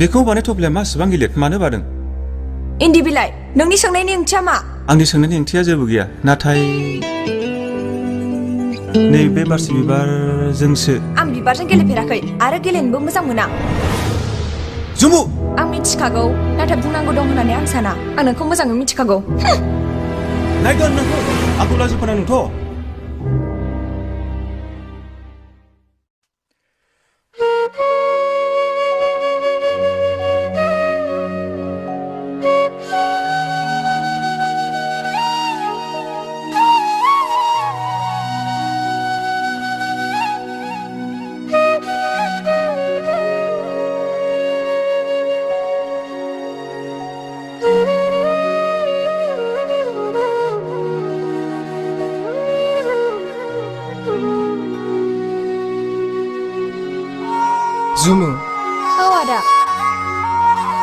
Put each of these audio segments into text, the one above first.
बेखौ बानायथ'ब्लाया मा एसेबां गिलिर मानो बादों? इन्दि बिलाइ नोंनि सोंनायनि ओंथिया मा? आंनि सोंनायनि ओंथिया जेबो गैया नाथाय नैबे बारसे बिबारजोंसो आं बिबारजों गेलेफेराखै आरो गेलेनोबो मोजां मोना। जुमु आं मिथिखागौ नाथाय बुंनांगौ दं होननानै आं साना आं नोंखौ मोजाङै मिथिखागौ। नायगोन नोंखौ आंखौ लाजि फोनांनोथ'। जुमु औ आदा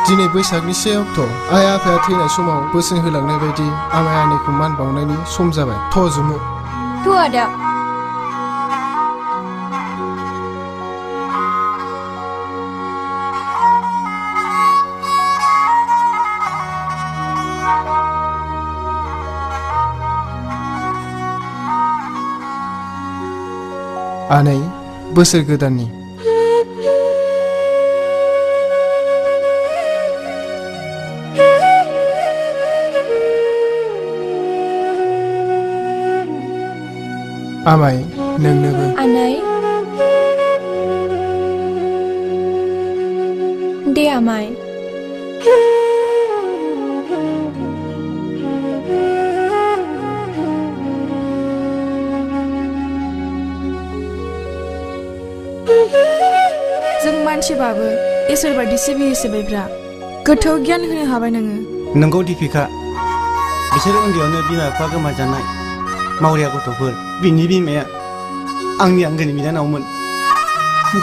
दिनै बैसागनि 1 अक्ट' आइ आफाया थैनाय समाव बोसोन होलांनाय बायदि आमाय आनैखौ मान बावनायनि सम जाबाय थ' जुमु। थ' आदा आनै बोसोर गोदाननि आमाय नोंनोबो आनै दे आमाय जों मानसिबाबो इसोर बायदि सिबियो सिबायब्रा गोथौ गियान होनो हाबाय नोङो। नंगौ दीपिका बिसोर उन्दैयावनो बिमा बिफा गोमाजानाय मावरिया गथ'फोर बिनि बिमाया आंनि आंगोनि बिनानावमोन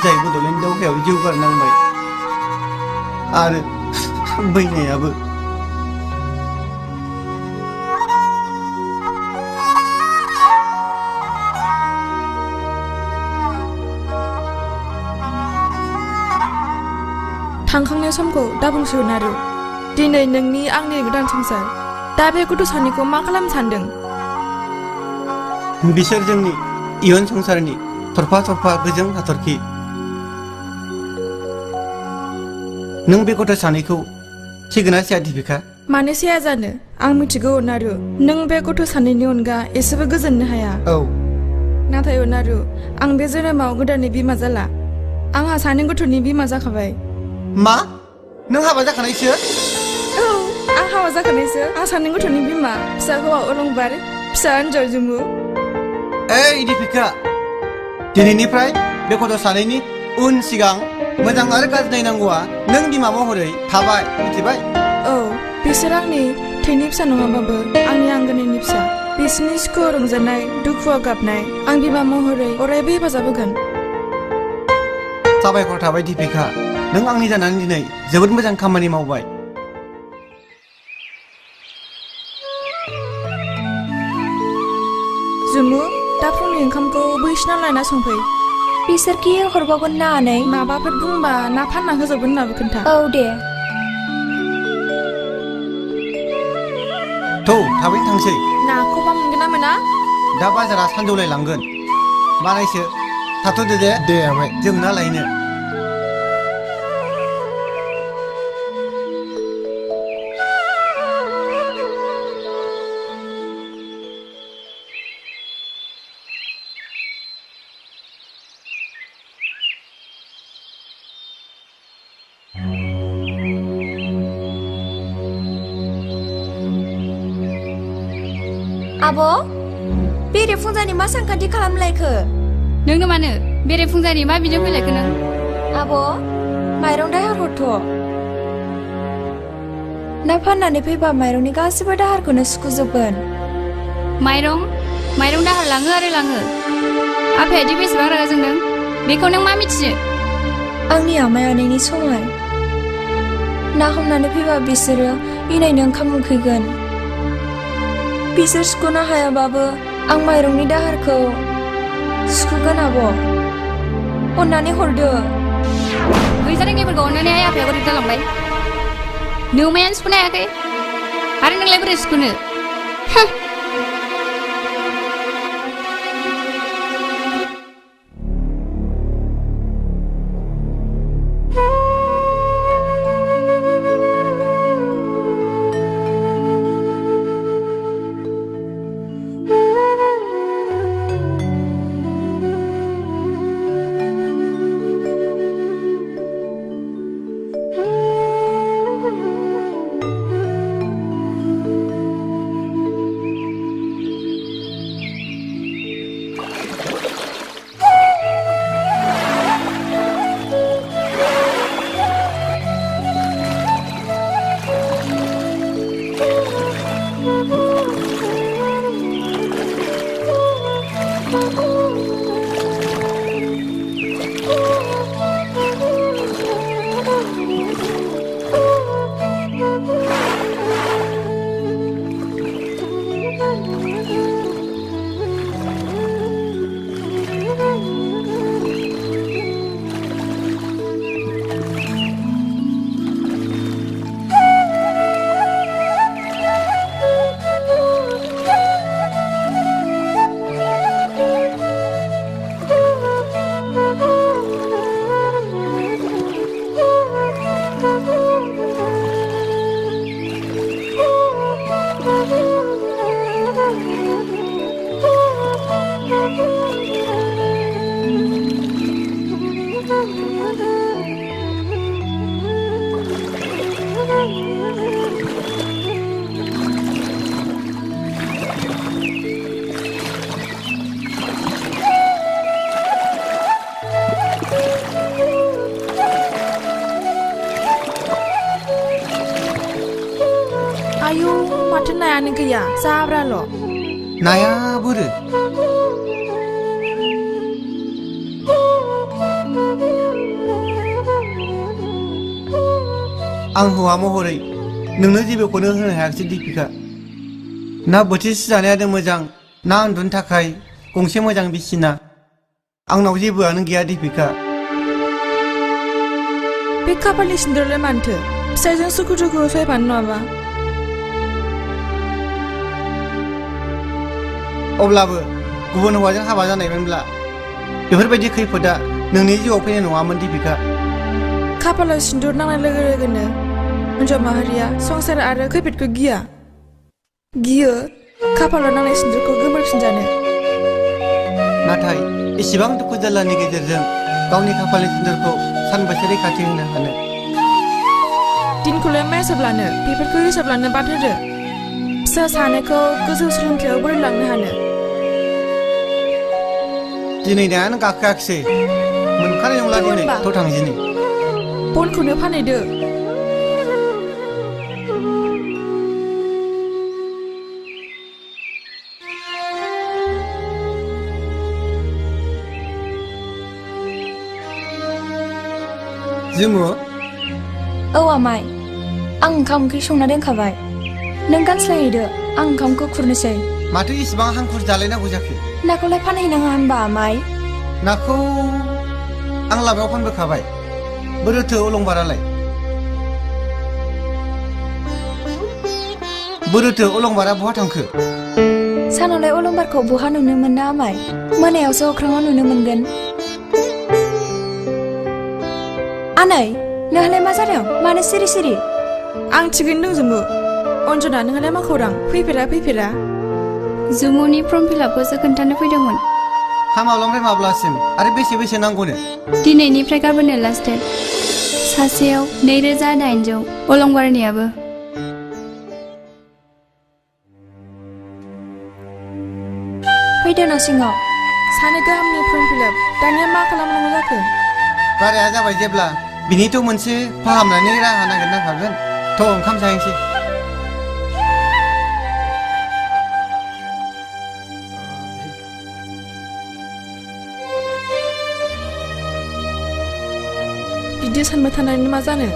जाय बड'लेण्ड दावहायाव जिउ गारनांबाय आरो बैनायाबो थांखांनाय समखौ दाबुंसोन आरो दिनै नोंनि आंनि गोदान संसार दा बे गथ' सानैखौ मा खालामनो सानदों? बिसोर जोंनि इयुन संसारनि थरफा थरफा गोजों हाथरखि। नों बे गथ' सानैखौ सिगोना सिया दीपिका? मानो सिया जानो आं मिथिगौ नारु नों बे गथ' सानैनि अनगा एसेबो गोजोननो हाया। औ नाथाय अनारु आं बे जोनोमाव गोदाननि बिमा जाला आंहा सानै गथ'नि बिमा जाखाबाय मा नों हाबा जाखानायसो औ आं हाबा जाखानायसो आं सानै गथ'नि बिमा फिसा हौवा अलंबार फिसा हिनजाव जुमु ओइ दीपिका दिनैनिफ्राय बे गथ' सानैनि उन सिगां मोजां आरो गाज्रि नायनांगौआ नों बिमा महरै थाबाय मिथिबाय औ बिसोर आंनि थैनि फिसा नङाबाबो आंनि आंगोनिनि फिसा बिसोरनि सुखुआव रंजानाय दुखुआव गाबनाय आं बिमा महरै अरायबो हेफाजाब होगोन साबायखर थाबाय दीपिका नों आंनि जानानै दिनै जोबोद मोजां खामानि मावबाय जुमु दा फुंनि ओंखामखौ बैसिनाव लायना संफै बिसोरखि हरबावगोन ना आनै माबाफोर बुंबा ना फानना होजोबगोन होननाबो खोन्था औ दे थौ थाबैनो थांसै नाखौ मा मोनगोन ना मोना दा बाजारा सानजौलाय लांगोन बानायसो थाथ'दो दे आमाय जों ना लायनो आब' बेरे फुंजानि मा सानखान्थि खालामलायखो नोंनो मानो बेरे फुंजानि मा बिदों फैलायखो नों आब' माइरं दाहार हरथ' ना फाननानै फैबा माइरंनि गासिबो दाहारखौनो सुख'जोबगोन माइरं दाहार लाङो आरो लाङो आफायादि बेसेबां रागा जोंदों बेखौ नों मा मिथियो आंनि आमाय आनैनि सहाय ना हमनानै फैबा बिसोरो इनायनो ओंखाम उखैगोन बिसोर सुख'नो हायाबाबो आं माइरंनि दाहारखौ सुख'गोन आब' अन्नानै हरदो गैजारोङैफोरखौ अन्नानै आइ आफाया बोरै जालांबाय नोमायानो सुख'नो हायाखै आरो नोंलाय बोरै सुख'नो आयौ माथो नायानो गैया जाब्राल' नाया बोरो आं हौवा महरै नोंनो जेबोखौनो होनो हायाखिसै दीपिका ना बोथिसे जानायानो मोजां ना उन्दुनो थाखाय गंसे मोजां बिसिना आंनाव जेबोआनो गैया दीपिका बे खाफालनि सिन्दुरलाय मानथो फिसाइजों सुखु दुखु सहायफानो नङाबा अब्लाबो गुबुन हौवाजों हाबा जानायमोनब्ला बेफोरबायदि खैफोदा नोंनि जिउआव फैनाय नङामोन दीपिका खाफालाव सिन्दुर नांनाय लोगो लोगोनो हिन्जाव माहारिया संसार आरो खैफोदखौ गियो खाफालाव नांनाय सिन्दुरखौ गोमोरफिनजानो नाथाय इसेबां दुखु जारलानि गेजेरजों गावनि खाफालनि सिन्दुरखौ सानबेसे रैखाथि होनो हानो दिनखौलाय मा हिसाब लानो बेफोरखौ हिसाब लानो बाद होदो फिसा सानैखौ गोजौ सोलोंथायाव बोरै लांनो हानो दिनै दायानो गाखोआखिसै मोनखानाय नंला दिनै थ' थांदिनि बनखौनो फानहैदो जुमु औ आमाय आं ओंखाम ओंख्रि संना दोनखाबाय नों गानस्लायहैदो आं ओंखामखौ खुरनोसै माथो इसिबां हांखुर जालायनांगौ जाखो नाखौलाय फानहैनाङा होनबा आमाय नाखौ आं लामायाव फानबोखाबाय बोरोथो अलंबारालाय बोरोथो अलंबारा बहा थांखो सानावलाय अलंबारखौ बहा नुनो मोना आमाय मोनायावसो अख्राङाव नुनो मोनगोन आनै नोंहालाय मा जादों मानो सिरि सिरि आं थिगैनो दंजोबो अन्जना नोंहालाय मा खौरां फैफेरा जुमुनि फर्म फिलापखौसो खोन्थानो फैदोंमोन माब्लानिफ्राय माब्लासिम आरो बेसे नांगौनो दिनैनिफ्राय गाबोननो लास्ट डेट सासेयाव 2800 अलंबारनियाबो फैदो न' सिङाव सानै गाहामनि फर्म फिलाप दानिया मा खालामनांगौ जाखो बाराया जाबाय जेब्ला बिनिथ' मोनसे फाहामनायनि राहा नागिरनांखागोन थ' ओंखाम जाहैसै बिदि सानबाय थानायनि मा जानो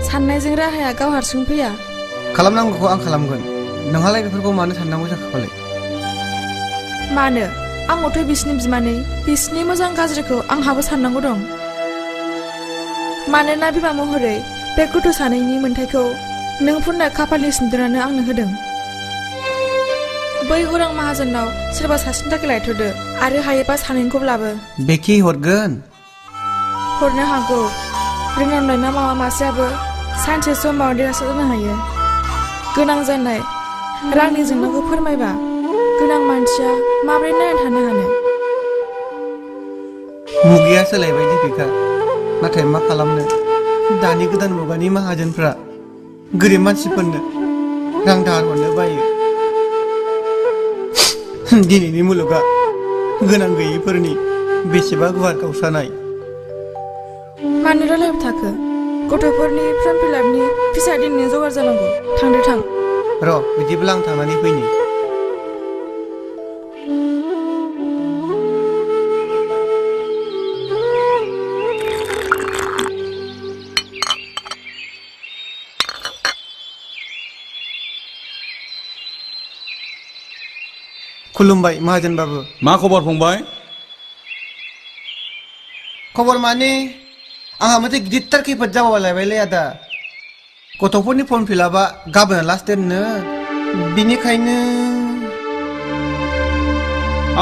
साननायजों राहाया गाव हारसिं फैया खालामनांगौखौ आं खालामगोन नोंहालाय बेफोरखौ मानो साननांगौ जाखोफालाय मानो आंबोथ' बिसिनि बिमानै बिसिनि मोजां गाज्रिखौ आंहाबो साननांगौ दं मानोना बिमा महरै बे गथ' सानैनि मोन्थायखौ नों फुननाय खाफालनि सिन्दुरानो आंनो होदों बै उरां माहाजोनाव सोरबा सासेनि थाखाय लायथ'दो आरो हायोबा सानैखौब्लाबो बेखि हरगोन हरनो हागौ रोंनांनाय ना माबा मासेयाबो सानसे समाव देरहासार जानो हायो गोनां जानाय रांनि जेंनाखौ फोरमायबा गोनां मानसिया माबोरै नायना थानो हानो मुगाया सोलायबाय दीपिका नाथाय मा खालामनो दानि गोदान मुगानि माहाजोनफ्रा गोरिब मानसिफोरनो रां दाहार हरनो बायो दिनैनि मुलुगा गोनां गैयैफोरनि बेसेबा गुवार गावस्रानाय मानो रायलायबाय थाखो गथ'फोरनि फर्म फिलापनि फिसा दिनैनो जगार जानांगौ थांदो थां र' बिदिब्ला आं थांनानै फैनि खुलुमबाय महाजन बाबु मा खबर फंबाय खबर माने आंहा मोनसे गिदिरथार खैफोद जाबावलायबायलै आदा गथ'फोरनि फर्म फिलापआ गाबोन लास्ट डेटनो बिनिखायनो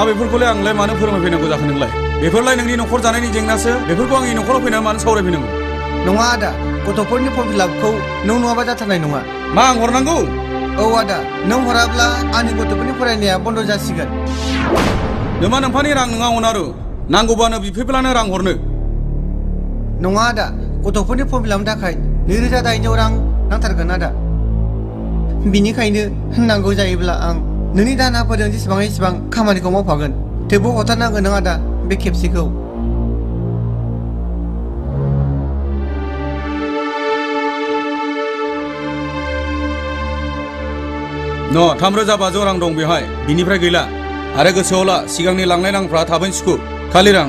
बेफोरखौलाय आंलाय मानो फोरमायफैनांगौ जाखो नोंलाय बेफोरलाय नोंनि न'खर जानायनि जेंनासो बेफोरखौ आंनि न'खराव फैनानै मानो सावरायफैनांगौ नङा आदा गथ'फोरनि फर्म फिलापखौ नों नङाबा जाथारनाय नङा मा आं हरनांगौ औ आदा नों हराब्ला आंनि गथ'फोरनि फरायनाया बन्द जासिगोन नोमा नोंफानि रां नङा अनारु नांगौबानो बिफैब्लानो रां हरनो नङा आदा गथ'फोरनि फर्म फिलापनि थाखाय 2800 रां नांथारगोन आदा बिनिखायनो नांगौ जायोब्ला आं नोंनि दानाफोरजों जेसेबां एसेबां खामानिखौ मावफागोन थेवबो हरथारनांगोन नों आदा बे खेबसेखौ न' 3500 रां दं बेवहाय बिनिफ्राय गैला आरो गोसोआव ला सिगांनि लांनाय रांफ्रा थाबैनो सुखु खालि रां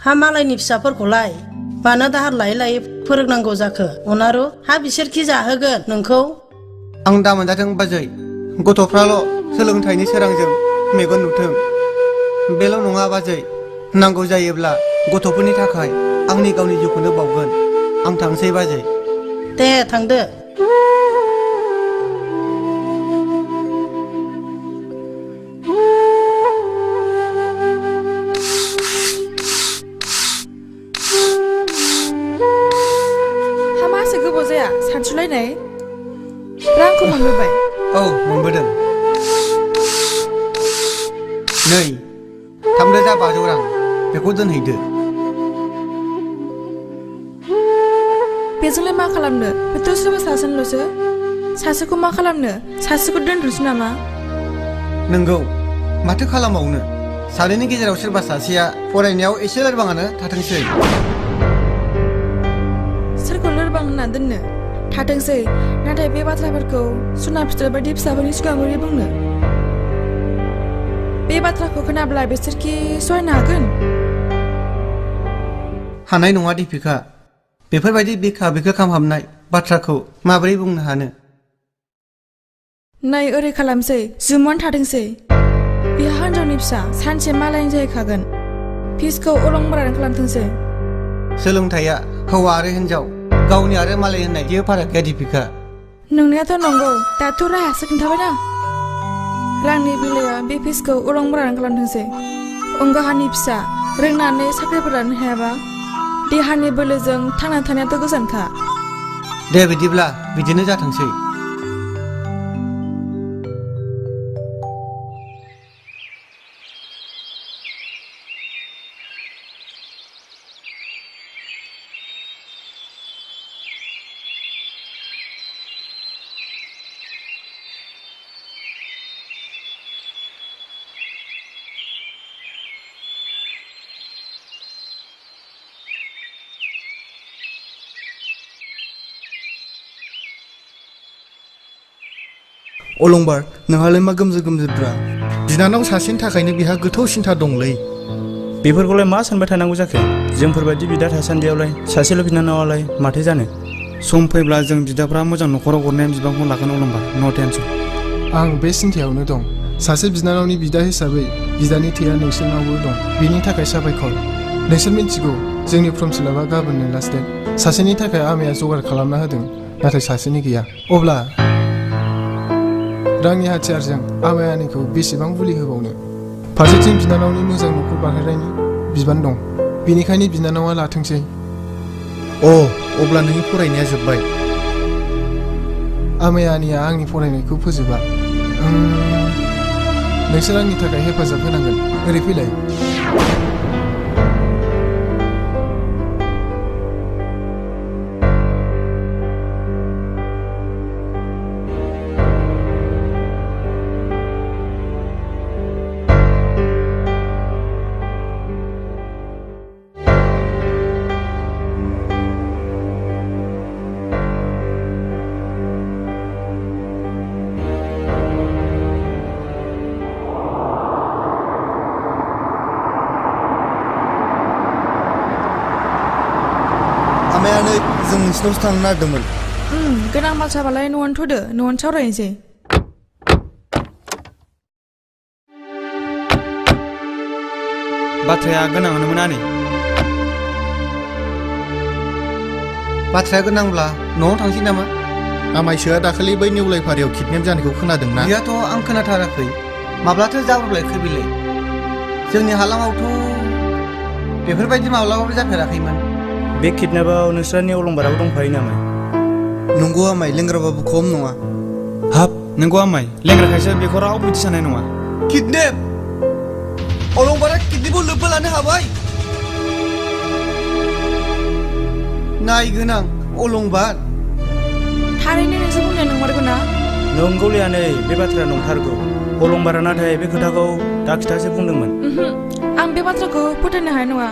हा मालायनि फिसाफोरखौलाय मानो दाहार लायै फोरोंनांगौ जाखो अनारु हा बिसोरखि जाहोगोन नोंखौ आं दा मोनजाथों बाजै गथ'फ्राल' सोलोंथाइनि सोरांजों मेगन नुथों बेल' नङा बाजै नांगौ जायोब्ला गथ'फोरनि थाखाय आंनि गावनि जिउखौनो बावगोन आं थांसै बाजै दे थांदो फैनाय रांखौ मोनबोबाय औ मोनबोदों नै 3,500 रां बेखौ दोनहैदो बेजोंलाय मा खालामनो बेथ' सोरबा सासेल'सो सासेखौ मा खालामनो सासेखौ दोनथ'सै नामा नंगौ माथो खालामबावनो सानैनि गेजेराव सोरबा सासेया फरायनायाव एसे लोरबाङानो थाथोंसै सोरखौ लोरबां होनना दोननो थाथोंसै नाथाय बे बाथ्राफोरखौ सुना फिथर बायदि फिसाफोरनि सिगाङाव बोरै बुंनो बे बाथ्राखौ खोनाब्ला बिसोरखि सहायनो हागोन हानाय नङा दिपिका बेफोरबायदि बिखा बिखा खामहाबनाय बाथ्राखौ माबोरै बुंनो हानो नै ओरै खालामसै जुमुआनो थाथोंसै बिहा हिनजावनि फिसा सानसे मालायनि जाहैखागोन फिसखौ अलंबारानो खालामथोंसै सोलोंथाइया हौवा आरो हिनजाव गावनि आरो मालाय होननाय जेबो फाराग गैया दिपिका नोंनायाथ' नंगौ दाथ' राहासो खिन्थाबायना रांनि बेलायाव बे फिसखौ अलंबारानो खालामथोंसै अंगाहानि फिसा रोंनानै साख्रिफोर लानो हायाबा देहानि बोलोजों थांना थानायाथ' गोजानखा दे बिदिब्ला बिदिनो जाथोंसै अलंबार नोंहालाय मा गोमजो गोमजोब्रा बिनानाव सासेनि थाखायनो बिहा गोथौ सिन्था दंलै बेफोरखौलाय मा सानबाय थानांगौ जाखो जोंफोरबायदि बिदा थासान्दियावलाय सासेल' बिनानावालाय माथो जानो सम फैब्ला जों बिदाफ्रा मोजां न'खराव हरनाय बिबांखौ लागोन अलंबार नो टेनसन आं बे सिन्थायावनो दं सासे बिनानावनि बिदा हिसाबै बिदानि थैया नोंसोरनावबो दं बिनि थाखाय साबायखर नोंसोर मिन्थिगौ जोंनि फर्म फिलापआ गाबोननो लास्ट डेट सासेनि थाखाय आमाया जगार खालामना होदों नाथाय सासेनि गैया अब्ला रांनि हाथियारजों आमाय आनैखौ बेसेबां बुलि होबावनो फारसेथिं बिनानावनि मोजां न'खर बारहोनायनि बिबान दं बेनिखायनो बिनानावा लाथोंसै अब्ला नोंनि फरायनाया जोब्बाय आमाय आनैया आंनि फरायनायखौ फोजोबा नोंसोर आंनि थाखाय हेफाजाब होनांगोन ओरै फैलाय आमायानो जों नोंसिनावसो थांनो नागिरदोंमोन गोनां बाथ्राबालाय न'आवनो थ'दो न'आवनो सावरायनोसै बाथ्राया गोनाङानोमोन आनै बाथ्राया गोनांब्ला न'आव थांसै नामा आमायसोआ दाखालि बै नेवलायफारियाव किडनेप जानायखौ खोनादोंना बियाथ' आं खोनाथाराखै माब्लाथो जाब्रबलायखो बिलाय जोंनि हालामावथ' बेफोरबायदि माब्लाबाबो जाफेराखैमोन बे किडनेपआव नोंस्रानि अलंबाराबो दंफायो नामा नंगौ आमाय लेंग्राबाबो खम नङा हाब नंगौ आमाय लेंग्राखायसो बेखौ रावबो बिदि साननाय नङा किडनेप अलंबारा किडनेपआव लोब्बा लानो हाबाय नाय गोनां अलंबार थारैनो नोंसोर बुंनाया नंमारगौ ना नंगौलै आनै बे बाथ्राया नंथारगौ अलंबारा नाथाय बे खोथाखौ दाखिथासो बुंदोंमोन आं बे बाथ्राखौ फोथायनो हानाय नङा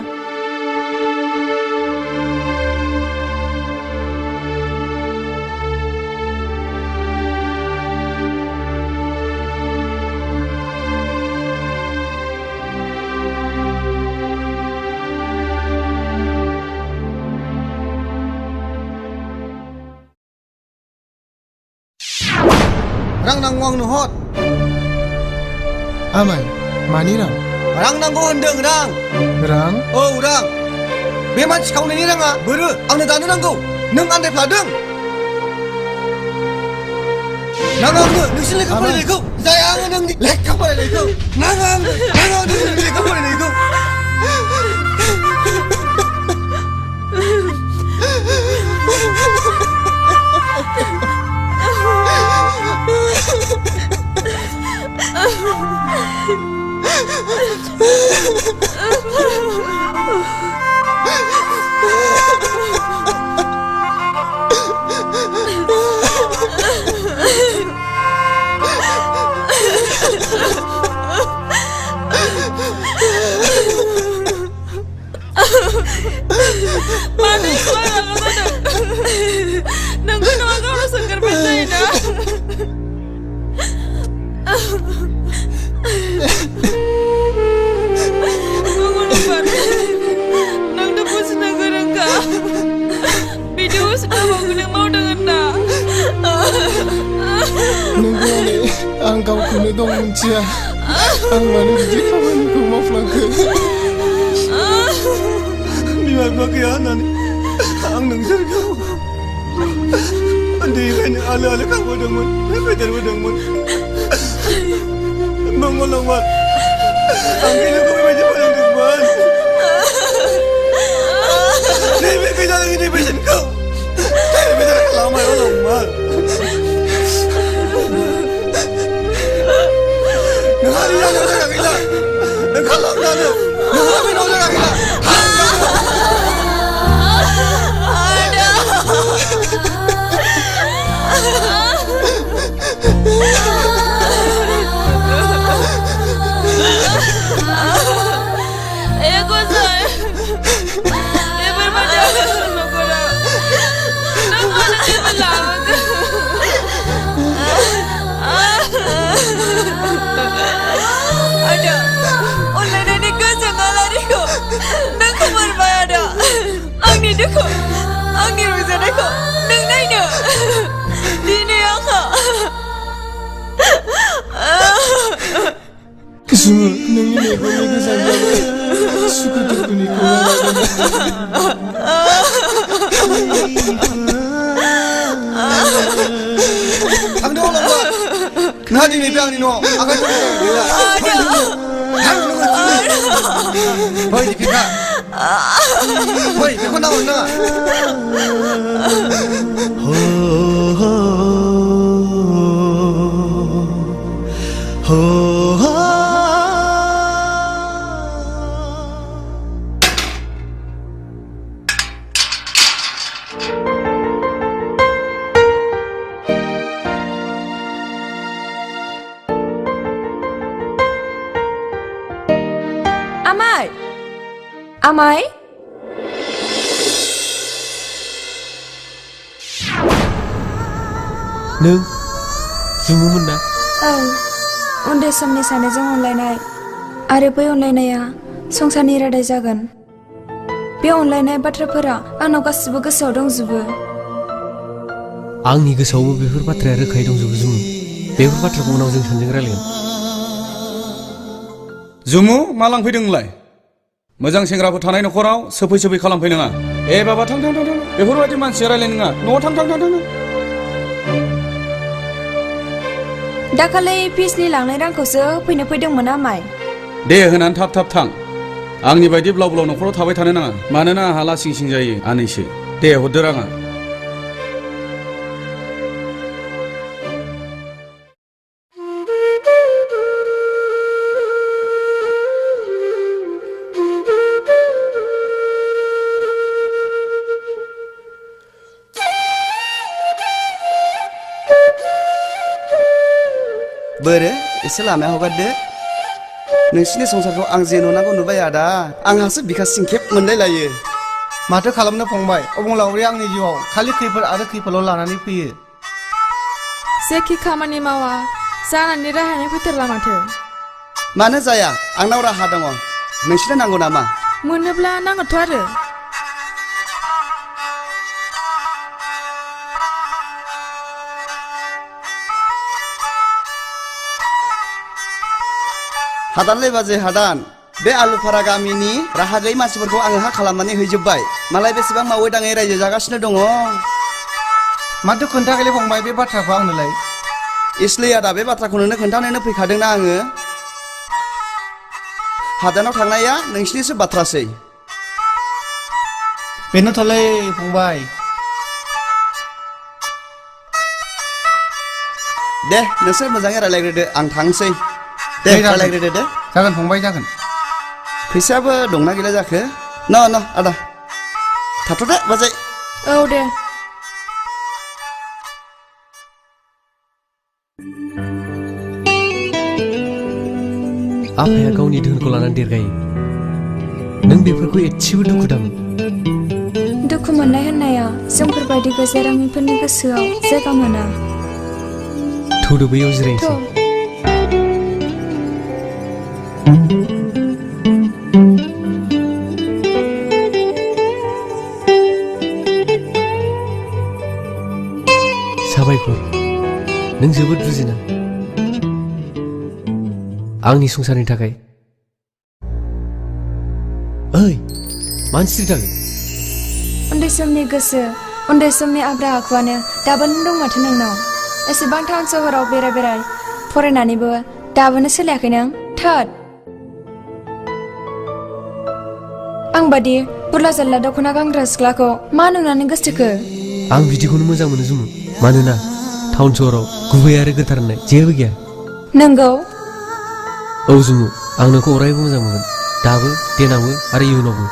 रां नांगौ आंनो हर आमाय मानि रां नांगौ होनदों रां औ रां बे मानसि खावनायनि राङा बोरो आंनो दानो नांगौ नों आन्दायफ्लादों नाङा आंनो नोंसिनि लेखा फरायनायखौ जाया आङो नोंनि लेखा फरायनायखौ नाङा आंनो नोंनि लेखा फरायनायखौ गावखौनो दं मिथिया आं मानो बिदि खामानिखौ मावफ्लांखो बिमा बिफा गैया होननानै आं नोंसोरखौ उन्दैनिफ्रायनो आलो आलो खांबोदोंमोन फेदेरबोदोंमोन मंगलमोन आं बेखौ बेबायदि फोरोंदोंमोन नैबे गैजारोङिनि बेसेनखौ बेदर खालामायाव दंमोन नोंहा रिजानो जायगा गैला नों खालामजानो नोंहा बेनाव जायगा गैला आंनि रंजानायखौ नों नायनो दिनै आंहा जुमु नोंनि मेगननि गोजानब्लाबो सुखु दुखुनि थांदो अलांबा नोंहा दिनै बे आंनि न'आव आगान फै दीपिका फै बेखौ नाहर नोङो आमाय नों जुमुमोन ना औ उन्दै समनि सानैजों अनलायनाय आरो बै अनलायनाया संसारनि रादाय जागोन बे अनलायनाय बाथ्राफोरा आंनाव गासिबो गोसोआव दंजोबो आंनि गोसोआवबो बेफोर बाथ्राया रोखायै दंजोबो जुमु बेफोर बाथ्राखौ उनाव जों सानैजों रायलायगोन जुमु मा लांफैदों नोंलाय मोजां सेंग्राफोर थानाय न'खराव सोफै सोफै खालामफैनाङा ए बाबा थां थां थां थां बेफोरबायदि मानसिया रायलायनो नङा न'आव थां थां थां थां दाखालि फिसनि लांनाय रांखौसो फैनो फैदोंमोन आमाय दे होनानै थाब थाब थां आंनि बायदि ब्लाव ब्लाव न'खराव थाबाय थानो नाङा मानोना आंहा लासिं सिं जायो आनैसो दे हरदो राङा बोरो एसे लामाया हगारदो नोंसिनि संसारखौ आं जे नुनांगौ नुबाय आदा आंहासो बिखा सिंखेब मोनलाय लायो माथो खालामनो फंबाय अबंलावरिया आंनि जिउआव खालि खैफोद आरो खैफोदल' लानानै फैयो जेखि खामानि मावा जानानै राहायानो फैथारला माथो मानो जाया आंनाव राहा दङ नोंसिनो नांगौ नामा मोनोब्ला नांगौथ' आरो हादानलै बाजै हादान बे आलुफारा गामिनि राहा गैयै मानसिफोरखौ आङो हा खालामनानै हैजोब्बाय मालाय बेसेबां मावै दाङै रायजो जागासिनो दङ माथो खोन्थाखैलै फंबाय बे बाथ्राखौ आंनोलाय इसलै आदा बे बाथ्राखौ नोंनो खोन्थानोनो फैखादोंना आङो हादानाव थांनाया नोंसिनिसो बाथ्रासै बेनोथ'लै फंबाय दे नोंसोर मोजाङै रायलायग्रोदो आं थांसै दे रायलायग्रोदो दे जागोन फंबाय जागोन फैसायाबो दंना गैला जाखो न न आदा थाथ'दो बाजै औ दे आफाया गावनि धोनखौ लानानै देरगायो नों बेफोरखौ एसेबो दुखु दामो दुखु मोननाय होननाया जोंफोरबायदि गैजारोङिफोरनि गोसोआव जायगा मोना थौदो बैयाव जिरायनोसै साबायखर नों जोबोद बुजिना आंनि संसारनि थाखाय ओइ मानसि थागोन उन्दै समनि गोसो उन्दै समनि आब्रा आखुआनो दाबोनो दं माथो नोंनाव एसेबां टाउन सहराव बेराय फरायनानैबो दाबोनो सोलायाखै नों थोद आं बादि बुरला जारला दख'ना गानग्रा सिख्लाखौ मा नुनानै गोसोथोखो आं बिदिखौनो मोजां मोनो जुमु मानोना टाउन सहराव गुबै आरो गोथार होननाय जेबो गैया नंगौ औ जुमु आं नोंखौ अरायबो मोजां मोनगोन दाबो देनांबो आरो इयुनावबो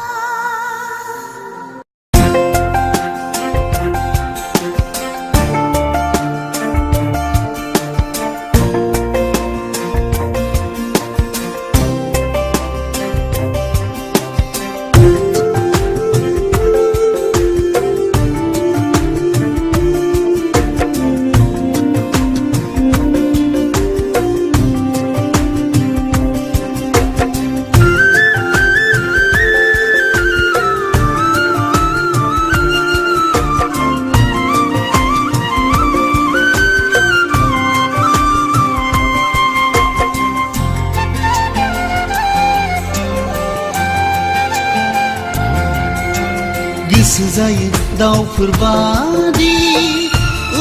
गोसो जायो दाउफोर बादि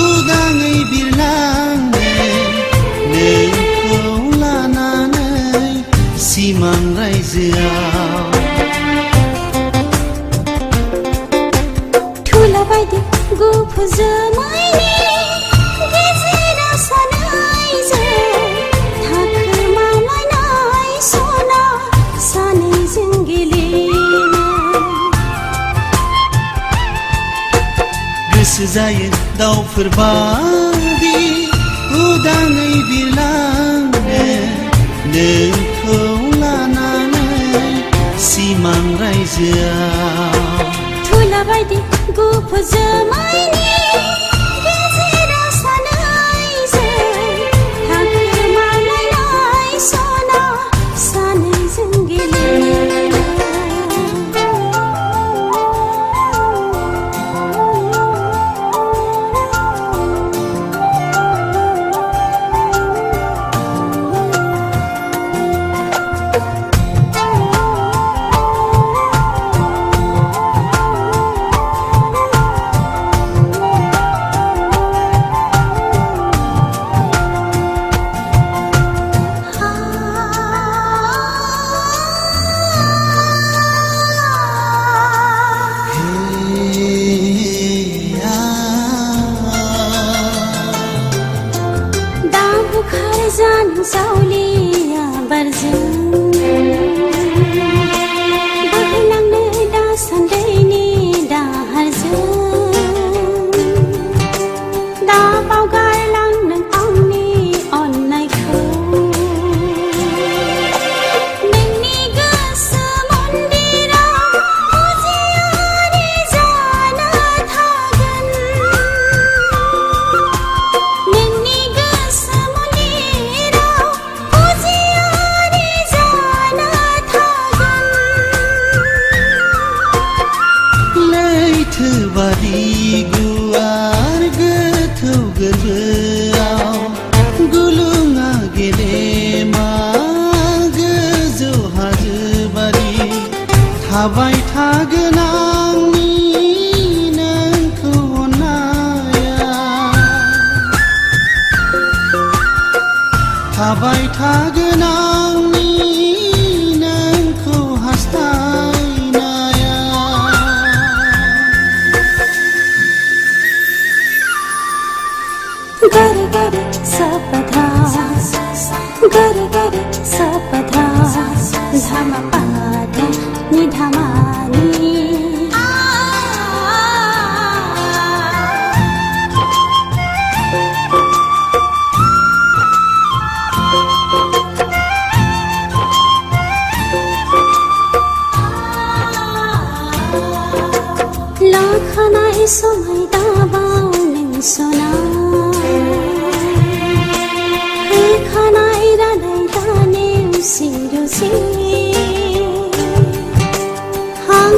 उदाङै बिरलांनो नोंखौ लानानै सिमां रायजोआव थुला बायदि गुफुर जोमैनि गेजेराव सानैजों थाखोमालायनाय सना सानैजों गेलेनो गोसो जायो दाउफोर बादि उदाङै बिरलांनो नोंखौ लानानै सिमां रायजोआव थुला बायदि गुफुर जोमैनि गेजेराव सानैजों थाखोमालायनाय सना सानैजों गेलेनो सावलिया बारजों बोहैलांनो दासान्दैनि दाहारजों दा बावगारलांनो आंनि अननायखौ नोंनि गोसो मन्दिराव फुजियारि जाना थागोन नोंनि गोसो बारि गुवार गोथौ गोरबोआव गुलुङा गेदेमा गोजौ हाजो बारि थाबाय थागोन आंनि नोंखौ अननाया थाबाय थागोन आंनि नोंखौ हास्थायनाया गरे गरे सपधा गरे गरे सपधा धामा पाद नि धामानि लाखानाय समाय दाबाव नों सना खानाय रानाय दाने उसी रुसी हां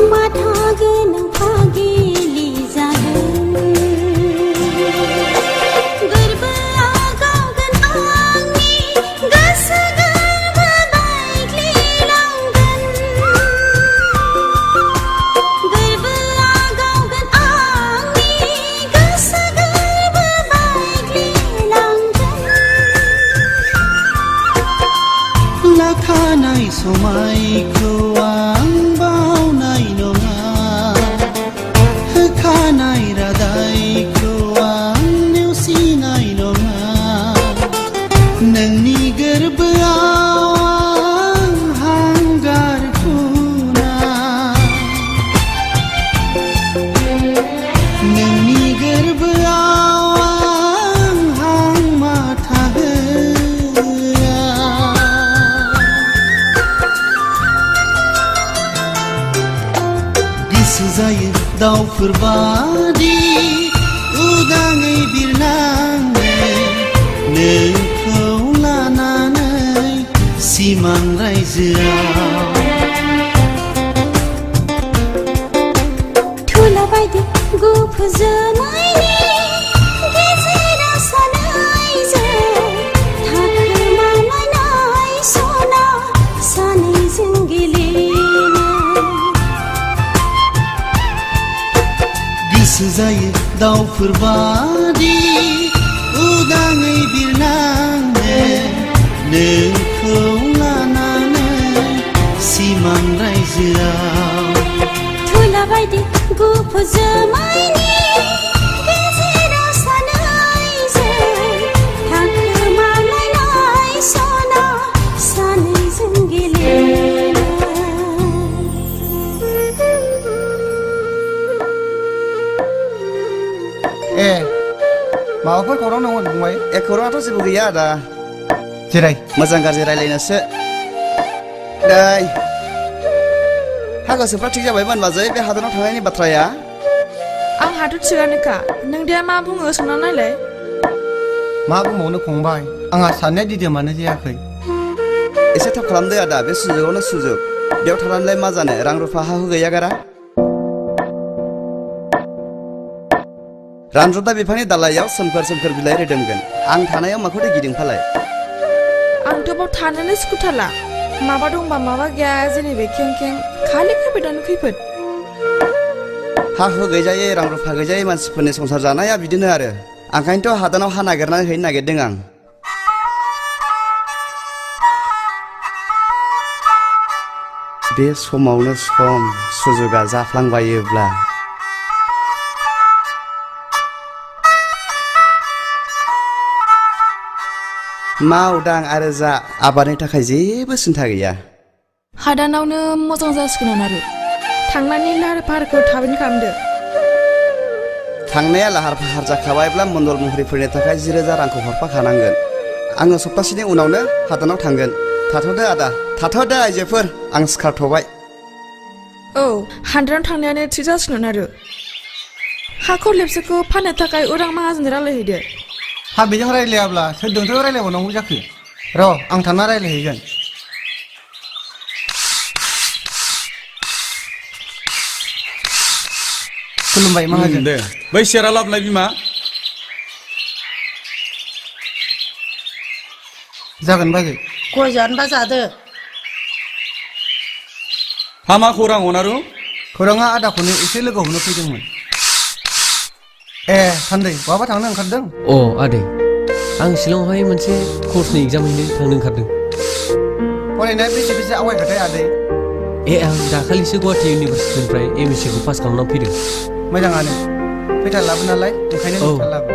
समायखौ आं बावनाय नङा होखानाय रादायखौ आं नेवसिनाय नङा नोंनि गोरबोआव आं हांगार फुना नोंनि गोरबोआव आं हां माथा होआ गोसो जायो दाउफोर बादि उदाङै बिरनांनो नोंखौ लानानै सिमां रायजोआव थुला बायदि गुफुरजोनायनि गेजेराव सानैजों थाखोमालायनाय सना सानैजों गेलेनो गोसो जायो दाउफोर बादि उदाङै बिरनांनो नोंखौ लानानै सिमां रायजोआव थुला बायदि गुफुरजोनायनि गेजेराव सानैजों थाखोमालायनाय सना सानैजों गेलेनो ए माबाफोर खौरां दंमोन फंबाय ए खौराङाथ' जेबो गैया आदा जिराय मोजां गाज्रि रायलायनोसो दै हा गोसोफ्रा थिग जाबायमोन बाजै बे हादानाव थांनायनि बाथ्राया आंहाथ' थिगानोखा नों दा मा बुङो सोंना नायलाय मा बुंबावनो फंबाय आंहा साननाया दिदोमानो जायाखै एसे थाब खालामदो आदा बे सुजुगावनो सुजुग बेयाव थानानैलाय मा जानो रां रुफा हा हु गैया गारा रानजुदा बिफांनि दालायाव सोमखोर सोमखोर बिलाइ रोदोमगोन आं थानायाव माखौथो गिदिंफालाय आंथ' बाव थानोनो सुखुथारला माबा दंबा माबा गैया जेनेबा खें खें खालि खैफोदानो खैफोद हा हु गैजायै रां रुफा गैजायै मानसिफोरनि संसार जानाया बिदिनो आरो ओंखायनोथ' हादानाव हा नागिरनानै हैनो नागिरदों आं बे समावनो सम सुजुगा जाफ्लांबायोब्ला मावदां आरो जा आबादनि थाखाय जेबो सिन्था गैया हादानावनो मोजां जासिगोन आरो थांनानै लाहार फाहारखौ थाबैनो खालामदो थांनाया लाहार फाहार जाखाबायब्ला मण्डल महरिफोरनि थाखाय 10,000 रांखौ हरफाखानांगोन आङो सप्तासेनि उनावनो हादानाव थांगोन थाथ'दो आदा थाथ'दो आइजोफोर आं सिखारथ'बाय औ हादानाव थांनायानो थिग जासिगोन आरो हा खरलेबसेखौ फाननो थाखाय उरां माहाजोन रायलायहैदो हा बेजों रायलायाब्ला सोरजोंथो रायलायबावनांगौ जाखो र' आं थांना रायलायहैगोन खुलुमबाय माहाजोन दे बै सेरा लाबोलाय बिमा जागोन बाजै गय जानोबा जादो हा मा खौरां अनारु खौराङा आदाखौनो एसे लोगो हमनो फैदोंमोन ए सान्दै बहाबा थांनो ओंखारदों अ आदै आं शिलंआवहाय मोनसे कर्सनि एग्जाम हैनो थांनो ओंखारदों फरायनाया बेसे आवगायखोथाय आदै ए आं दाखालिसो गुवाहाटि इउनिभारसिटिनिफ्राय एमएससि खौ पास खालामनानै फैदों मोजाङानो फैथारलाबो नालाय ओंखायनो फैथारलाबो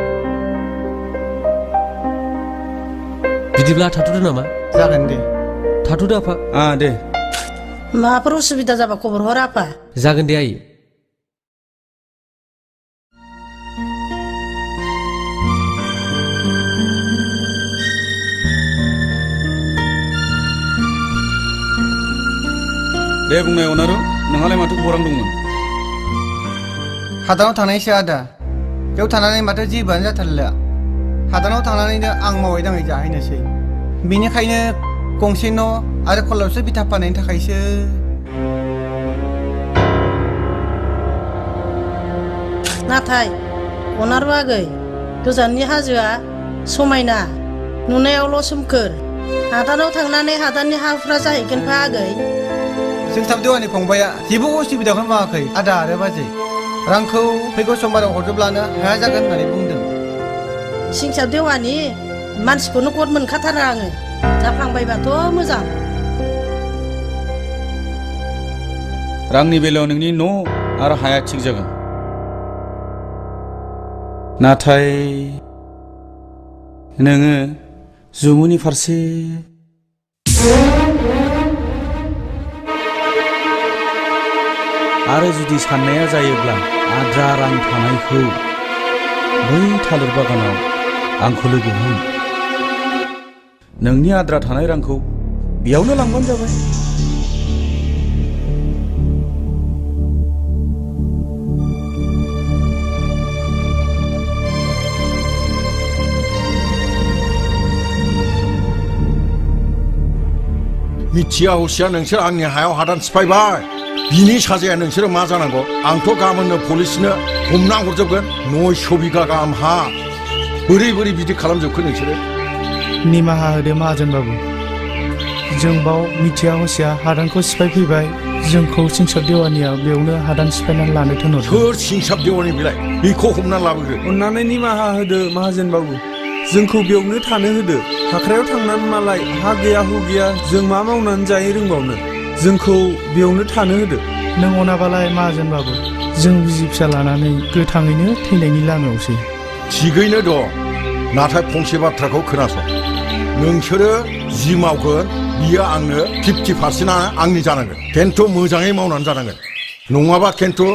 बिदिब्ला थाथ'दो नामा जागोन दे थाथ'दो आफा दे माबाफोर उसुबिदा जाबा खबर हर आफा जागोन दे आइ दे बुंनाय अनारु नोंहालाय माथो खौरां दंमोन हादानाव थांनायसो आदा बेयाव थानानै माथो जेबोआनो जाथारला हादानाव थांनानैनो आं मावै दाङै जाहैनोसै बेनिखायनो गंसे न' आरो खलबसे बिथा फाननायनि थाखायसो नाथाय अनारु आगै गोजाननि हाजोआ समायना नुनायावल' सोमखोर हादानाव थांनानै हादाननि हाफोरा जाहैगोनफा आगै जों थाबदेवानि फंबाया जेबो उसुबिदाखौनो मावाखै आदा आरो बाजै रांखौ फैगौ समबाराव हरजोबब्लानो हाया जागोन होननानै बुंदों सिंसाब देवानि मानसिखौनो गद मोनखाथारा आङो जाफ्लांबायबाथ' मोजां रांनि बेलायाव नोंनि न' आरो हाया थिग जागोन नाथाय नोङो जुमुनि फारसे आरो जुदि साननाया जायोब्ला आद्रा रां थानायखौ बै थालिर बागानाव आंखौ लोगो हम नोंनि आद्रा थानाय रांखौ बेयावनो लांबानो जाबाय मिथिया हसिया नोंसोर आंनि हायाव हादान सिफायबाय बिनि साजाया नोंसोरो मा जानांगौ आंथ' गाबोननो पुलिसनो हमना हरजोबगोन 900 बिगा गाहाम हा बोरै बोरै बिदि खालामजोबखो नोंसोरो निमाहा होदो माहाजोनबाबु जों बाव मिथिया हसिया हादानखौ सिफायफैबाय जोंखौ सिंसाब देवानिया बेयावनो हादान सिफायनानै लानो थिनहरदों सोर सिंसाब देवानि बिलाय बेखौ हमना लाबोग्रो अन्नानै निमाहा होदो माहाजोनबाबु जोंखौ बेयावनो थानो होदो हाख्रायाव थांनानै मालाय हा गैया हु गैया जों मा मावनानै जायो रोंबावनो जोंखौ बेयावनो थानो होदो नों अनाबालाय माहाजोनबाबु जों बिसि फिसा लानानै गोथाङैनो थैनायनि लामायावसै थिगैनो दं नाथाय फंसे बाथ्राखौ खोनासं नोंसोरो जि मावगोन बियो आंनो 50% आंनि जानांगोन खिन्थु मोजाङै मावनानै जानांगोन नङाबा खिन्थु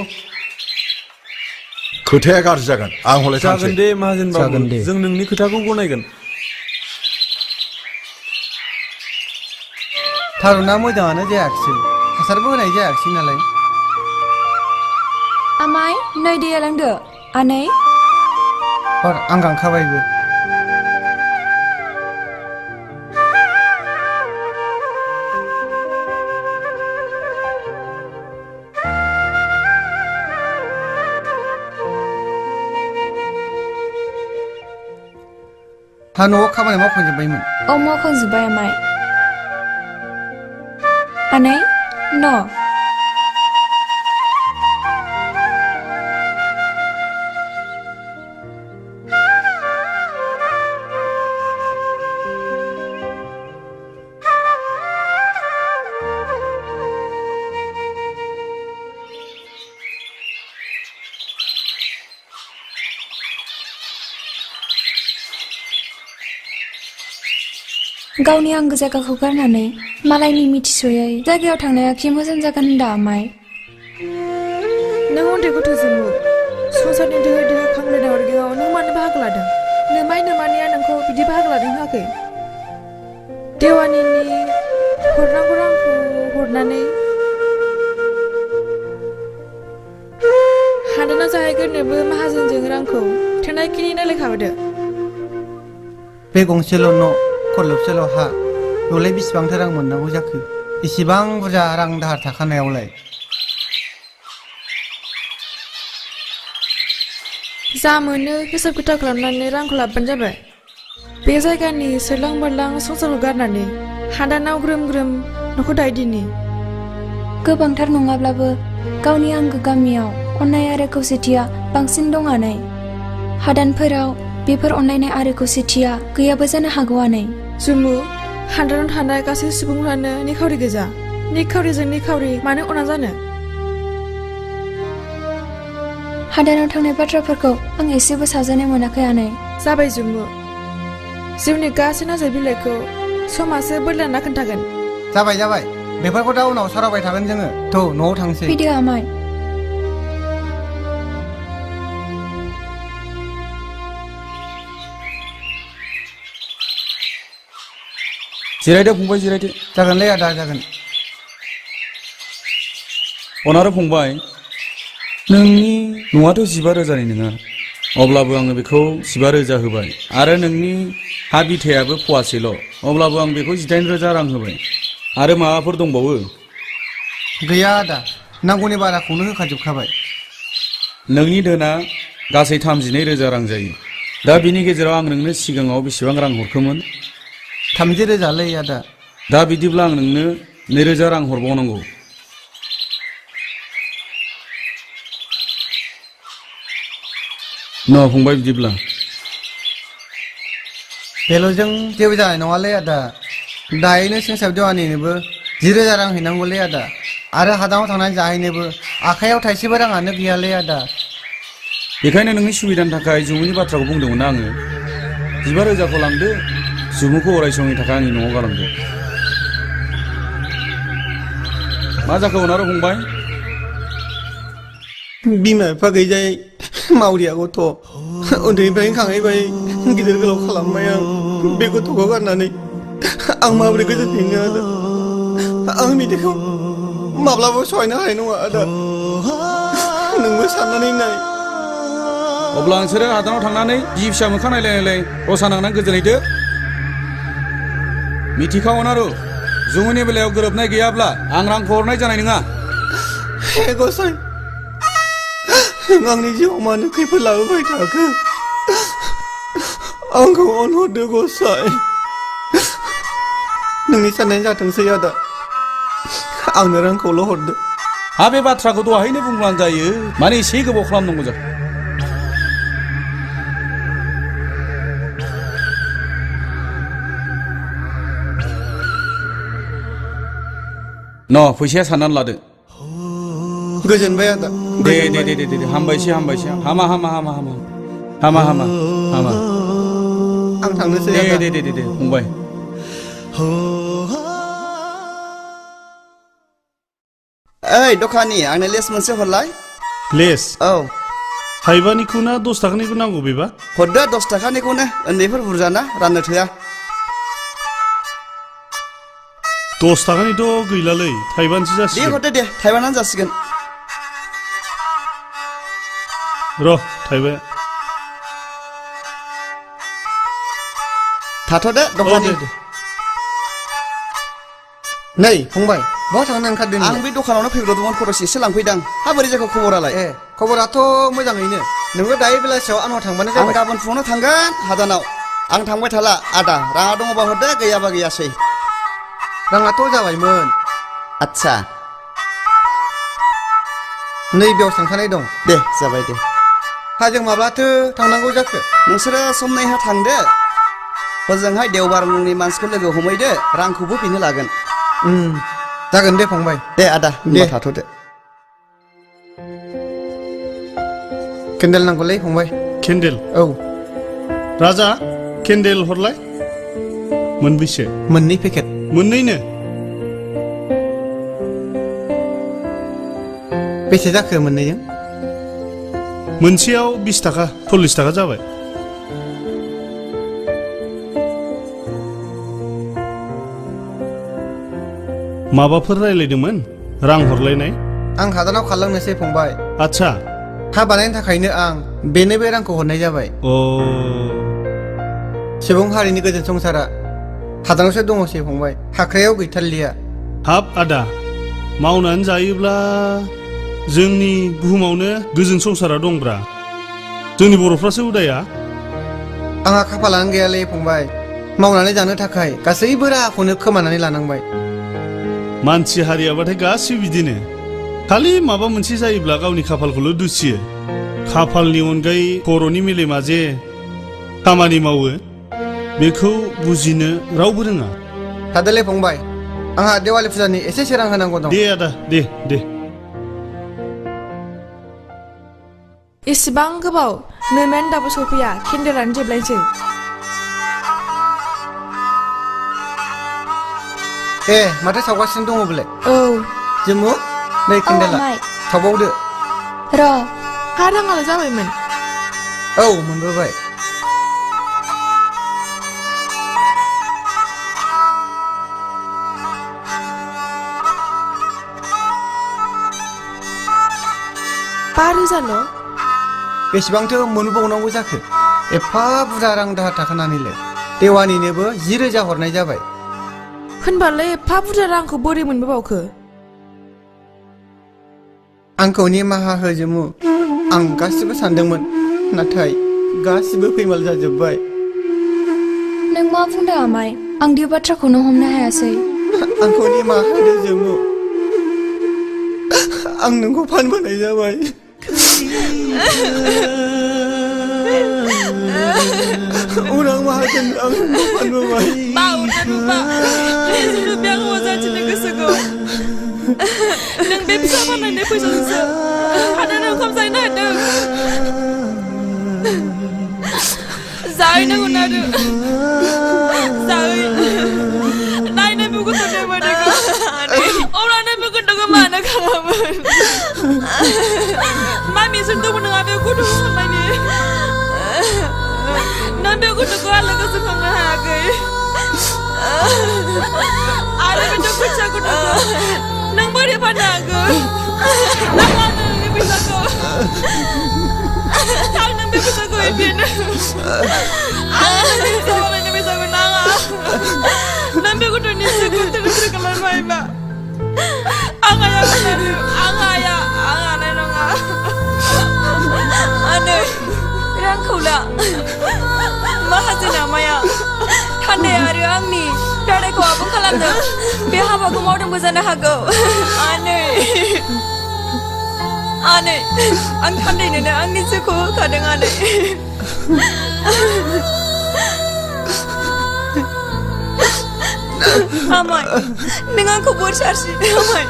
खोथाया गाज्रि जागोन आं हले जागोन दे माहाजोनबाबु जों नोंनि खोथाखौ गनायगोन थारुना मोजाङानो जायाखिसै हासारबो होनाय जायाखिसै नालाय आमाय नै दैया लांदो आनै हर आं गांखाबायबो हा न'आव खामानि मावखांजोब्बायमोन औ मावखांजोब्बाय आमाय आनै न' गावनि आंगो जायगाखौ गारनानै मालायनि मिथिसयै जायगायाव थांनाया खि मोजां जागोन होनदा आमाय नों उन्दै गथ' जोंबो संसारनि दोहो दोहो खांलायनाय अरगेयाव नों मानो बाहागो लादों नोमाय नोमानिया नोंखौ बिदि बाहागो लादों होआखै देवानिनि हरनांगौ रांखौ हरनानै हादानाव जाहैगोरनोबो माहाजोनजों रांखौ थोनायखिनि रायलायखाबोदो बे गंसेल' न' खरलबसेल' हा बेवलाय बेसेबांथो रां मोननांगौ जाखो इसिबां बुरजा रां दाहार थाखानायावलाय जा मोनो हिसाब खिथाब खालामनानै रांखौ लाबोबानो जाबाय बे जायगानि सोरलां बारलां संसारखौ गारनानै हादानाव ग्रोम ग्रोम न'खौ दायदिनि गोबांथार नङाब्लाबो गावनि आंगो गामियाव अननाय आरो खौसेथिया बांसिन दं आनै हादानफोराव बेफोर अनलायनाय आरो खौसेथिया गैयाबो जानो हागौ आनै जुमु हादानाव थानाय गासै सुबुंफ्रानो निखावरि गोजा निखावरिजों निखावरि मानो अना जानो हादानाव थांनाय बाथ्राफोरखौ आं एसेबो साजानाय मोनाखै आनै जाबाय जुमु जिउनि गासै नाजाय बिलाइखौ समासो बोरलाना खोन्थागोन जाबाय जाबाय बेफोरखौ दा उनाव सावरायबाय थागोन जोङो थ' न'आव थांसै फैदो आमाय जिरायदो फंबाय जिरायदो जागोनलै आदा जागोन अनारो फंबाय नोंनि न'आथ' 15,000नि नङा अब्लाबो आङो बेखौ 15,000 होबाय आरो नोंनि हा बिथायाबो फवासेल' अब्लाबो आं बेखौ 18,000 रां होबाय आरो माबाफोर दंबावो गैया आदा नांगौनि बाराखौनो होखाजोबखाबाय नोंनि धोना गासै 32,000 रां जायो दा बिनि गेजेराव आं नोंनो सिगाङाव बेसेबां रां हरखोमोन 30,000लै आदा दा बिदिब्ला आं नोंनो 2,000 रां हरबावनांगौ न' फंबाय बिदिब्ला बेल'जों जेबो जानाय नङालै आदा दायैनो सिंसाब देवानिनोबो 10,000 रां हैनांगौलै आदा आरो हादानाव थांनानै जाहैनोबो आखायाव थाइसेबो राङानो गैयालै आदा। बेखायनो नोंनि सुबिदानि थाखाय जुमुनि बाथ्राखौ बुंदोंमोन ना आङो। 15,000खौ लांदो, जुमुखौ अराय समनि थाखाय आंनि न'आव गालांदो। मा जाखो अनारो फंबाय? बिमा बिफा गैजायै मावरिया गथ' उन्दैनिफ्रायनो खांहैबाय गिदिर गोलाव खालामबाय आं। बे गथ'खौ गारनानै आं माबोरै गोजोनफिननो आदा? आं बिदिखौ माब्लाबा सहायनो हानाय नङा आदा। नोंबो साननानै नाय। अब्ला नोंसोरो हादानाव थांनानै बि फिसा मोखां नायलाय रसा नांनानै गोजोनहैदो। मिथिखा अनारु, जुमुनि बेलायाव गोरोबनाय गैयाब्ला आं रांखौ हरनाय जानाय नङा। हे गसाइ, आंनि जिउआव मानो खैफोद लाबोबाय थाखो? आंखौ अनहरदो गसाइ। नोंनि साननाय जाथोंसै आदा, आंनो रांखौल' हरदो। हा बे बाथ्राखौ दहायनो बुंब्लानो जायो, माने एसे गोबाव खालामनांगौ जाखो? न' फैसाया साननानै लादो। गोजोनबाय आदा। दे हामबायसै हामा आं थांनोसै आदा। दे फंबाय। ओइ दखानि, आंनो लेस मोनसे हरलाय। लेस? औ। 5 ना 10 थाखानिखौ नांगौ बेबा? हरदो 10 थाखानिखौनो, उन्दैफोर बुरजाना राननो थोआ। 10 थाखानिथ' गैलालै, 5 सो जासिगोन। दे हरदो दे, 5 जासिगोन। र' 5 थाथ'दो दखानि। नै फंबाय, बहा थांनो ओंखारदों? आं बे दखानावनो फैब्रबदोंमोन, खरस एसे लांफैदां। हा बोरै जाखो खबरालाय? ए, खबराथ' मोजाङैनो। नोंबो दायो बेलासियाव आंनाव थांबानो जाबाय। आं गाबोन फुङावनो थांगोन हादानाव। आं थांबाय थाला आदा, राङा दङबा हरदो, गैयाबा गैयासै। राङाथ' जाबायमोन। आच्छा। नैबेयाव थांखानाय दं। दे जाबाय दे। हा जों माब्लाथो थांनांगौ जाखो? नोंसोरो सम नायहा थांदो। हजोंहाय देवबार मुंनि मानसिखौ लोगो हमहैदो, रांखौबो बेनो लागोन। जागोन दे फंबाय। दे आदा, होनबा थाथ'दो। केन्डेल नांगौलै फंबाय। केन्डेल? औ। राजा, केन्डेल हरलाय। मोनबैसे? 2 पेकेट। मोननैनो? बेसे जाखो मोननैजों? मोनसेयाव 20 थाखा, 40 थाखा जाबाय। माबाफोर रायलायदोंमोन? रां हरलायनाय? आं हादानाव खारलांनोसै फंबाय। आच्छा। हा बानायनो थाखायनो आं बेनो बे रांखौ हरनाय जाबाय। सुबुं हारिनि गोजोन संसारा हादानावसो दङसै फंबाय, हाख्रायाव गैथारलिया। हाब आदा, मावनानै जायोब्ला जोंनि बुहुमावनो गोजोन संसारा दंब्रा। जोंनि बर'फ्रासो उदाया। आंहा खाफालानो गैयालै फंबाय। मावनानै जानो थाखाय गासैबो राहाखौनो खोमानानै लानांबाय। मानसि हारियाबाथाय गासिबो बिदिनो। खालि माबा मोनसे जायोब्ला गावनि खाफालखौल' दुसियो। खाफालनि अनगायै खर'नि मेलेमा जे खामानि मावो, बेखौ बुजिनो रावबो रोङा। थादोलै फंबाय, आंहा देवालि फुजानि एसे सोरां होनांगौ दं। दे आदा, दे। इसेबां गोबाव नोमायानो दाबो सफैया, केन्डेलानो जोबलायसै। ए, माथो सावगासिनो दङ बेलाय? औ। जोमु, नै केन्डेला। सावबावदो। र'। हा राङालाय जाबायमोन? औ, मोनबोबाय। $5,000ल'? बेसेबांथो मोनबावनांगौ जाखो? एफा बुरजा रां दाहार थाखानानैलाय देवानिनोबो 10,000 हरनाय जाबाय। होनबालाय एफा बुरजा रांखौ बोरै मोनबोबावखो? आंखौ निमाहा हो जोमु, आं गासिबो सानदोंमोन, नाथाय गासिबो फैमाल जाजोब्बाय। नों मा बुंदों आमाय? आं बे बाथ्राखौनो हमनो हायासै। आंखौ निमाहा होदो जोमु, आं नोंखौ फानबोनाय जाबाय। उनाव माहाजोन आं नोंखौ फानबोबाय। बावनो रुपा, प्लिज रुपियाखौ हरजाथिनो गोसोखौ। नों बे फिसा फाननायनि फैसाजोंसो हादानाव ओंखाम जाहैनो हादों जाहैनांगौन आरो जाहै नायनो बे गथ'नि मोदैखौ अब्लानो बे गथ'खौ मानो खालामोन मामिसो दंमोन नङा बे गथ'खौ खांनायनि नों बे गथ'खौ आलो गोसोखांनो हायाखै आरो बे फैसा गथ'खौ नों बोरै फाननो हागोन नाङा नोंनि फैसाखौ आं नों बे फैसाखौ होफिनो आं फैसाखौ नाङा नों बे गथ'नि जिउखौ थोर खालामबायबा आं हाया आं हानाय नङा आनै रांखौला माहाजोन आमाया थान्दाया आरो आंनि रादायखौ आबुं खालामदों बे हाबाखौ मावदोंबो जानो हागौ आनै आं थान्दैनोनो आंनि जिउखौ होखादों आनै आमाय नों आंखौ बोर सारस्रि आमाय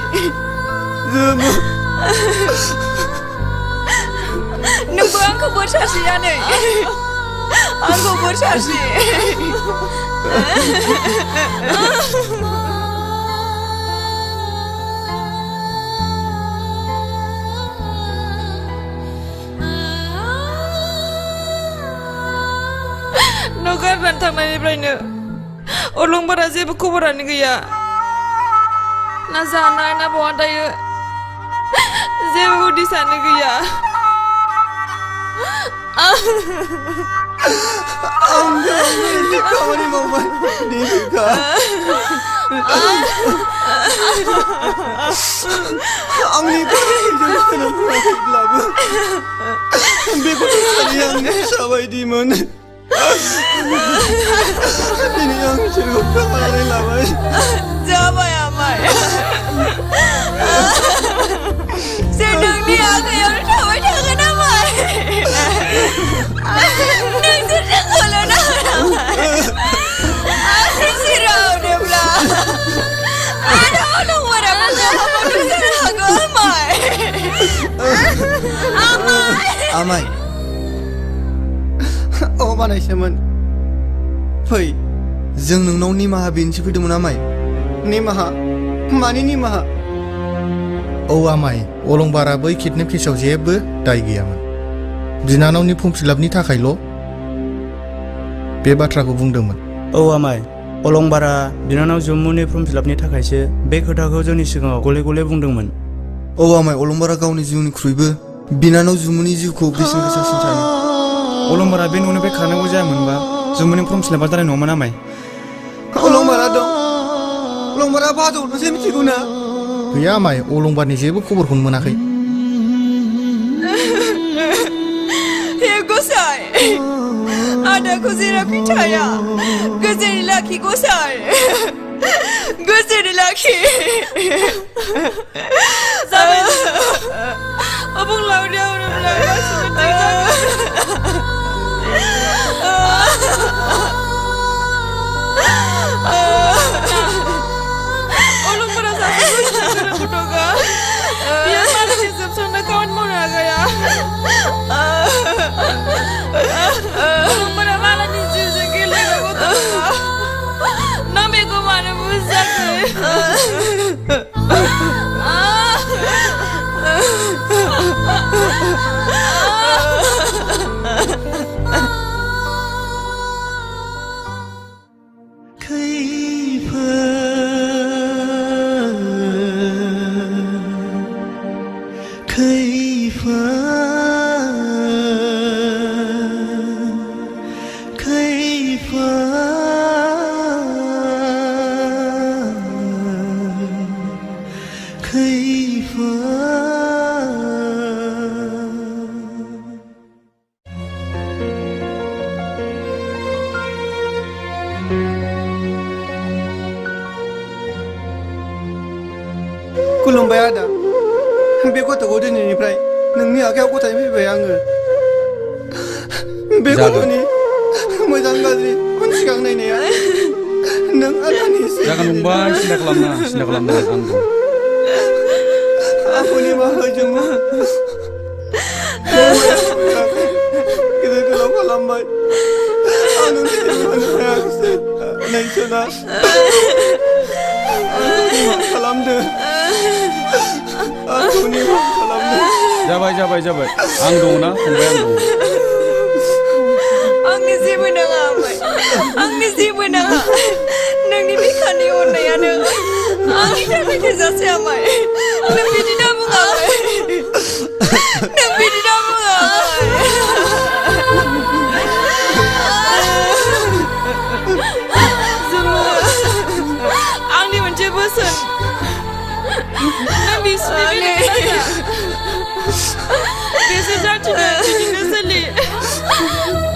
नोंबो आंखौ बोर सारस्रि आनै आंखौ बोर सारस्रि न'गारनानै थांनायनिफ्रायनो अलंबारा जेबो खबरानो गैया ना जानाय ना बहा थायो जेबो उदिसानो गैया खामानि मावबाय देबिका आंनि जोनोम होआखैब्लाबो बेखौ आंनि फिसा बायदिमोन दिनै आं बिसोरखौ खोमानानै लाबाय जाबाय आमाय जों नोंनि आखायावनो थाबाय थागोन आमाय नोंसोर जोंखौल' नांगोन आमाय जेराव होनोब्ला आरो अलंबाराबो जाहाबो जानो हागौ आमाय अ बानायसोमोन फै जों नोंनाव निमाहा बिनोसो फैदोंमोन आमाय निमाहा मानि निमाहा औ आमाय अलंबारा बै किडनेप केसआव जेबो दाय गैयामोन बिनानावनि फर्म फिलापनि थाखायल' बे बाथ्राखौ बुंदोंमोन औ आमाय अलंबारा बिनानाव जुमुनि फर्म फिलापनि थाखायसो बे खोथाखौ जोंनि सिगाङाव गले गले बुंदोंमोन औ आमाय अलंबारा गावनि जिउनिख्रुइबो बिनानाव जुमुनि जिउखौ बेसेन गोसासिन सानो अलंबारा बे न'निफ्राय खारनांगौ जायामोनबा जुमुनि फर्म फिलापा जानाय नङामोन आमाय अलंबारा दं अलंबारा बाजौल'सो मिथिगौ ना गैया आमाय अलंबारनि जेबो खबरखौनो मोनाखै हे गसाय आदाखौ जेरावखि थाया गोजोनै लाखि गसाय गोजोनै लाखि जाबाय अबुं लावरियाव गासिबो थिग जागोन अलंबारा सासे गोरों गथ'गा बियो मालायनि जोबस्रांनाय खामानि मावनो हागाया अलंबारा मालायनि जिउजों गेलेग्रा गथ' नङा नों बेखौ मानो बुजियाखै खुलुमबाय आदा बे गथ'खौ दिनैनिफ्राय नोंनि आखायाव गथायनो फैबाय आङो बे गथ'नि मोजां गाज्रि उन सिगां नायनाया नों आदानि जागोन फंबाय सिन्था खालामनाङा आं दं निमाहा जोङो गिदिर गोलाव खालामबाय आं नोंखौ जेबो होनो हायाखिसै नोंसोरा निमाहा खालामदो आंखौ निमाहा खालामदो जाबाय आं दङ ना फंबाय आं दङ आंनि जेबो नाङा आमाय आंनि जेबो नाङा नोंनि बिखानि अननायानो आंनि थाखाय थोजासे आमाय नों बिदि दा बुङा नों बिदि दा बुङा आंनि मोनसे बोसोन नों बिसोरनि बिसोर जाथिनो बिदिनो सोलि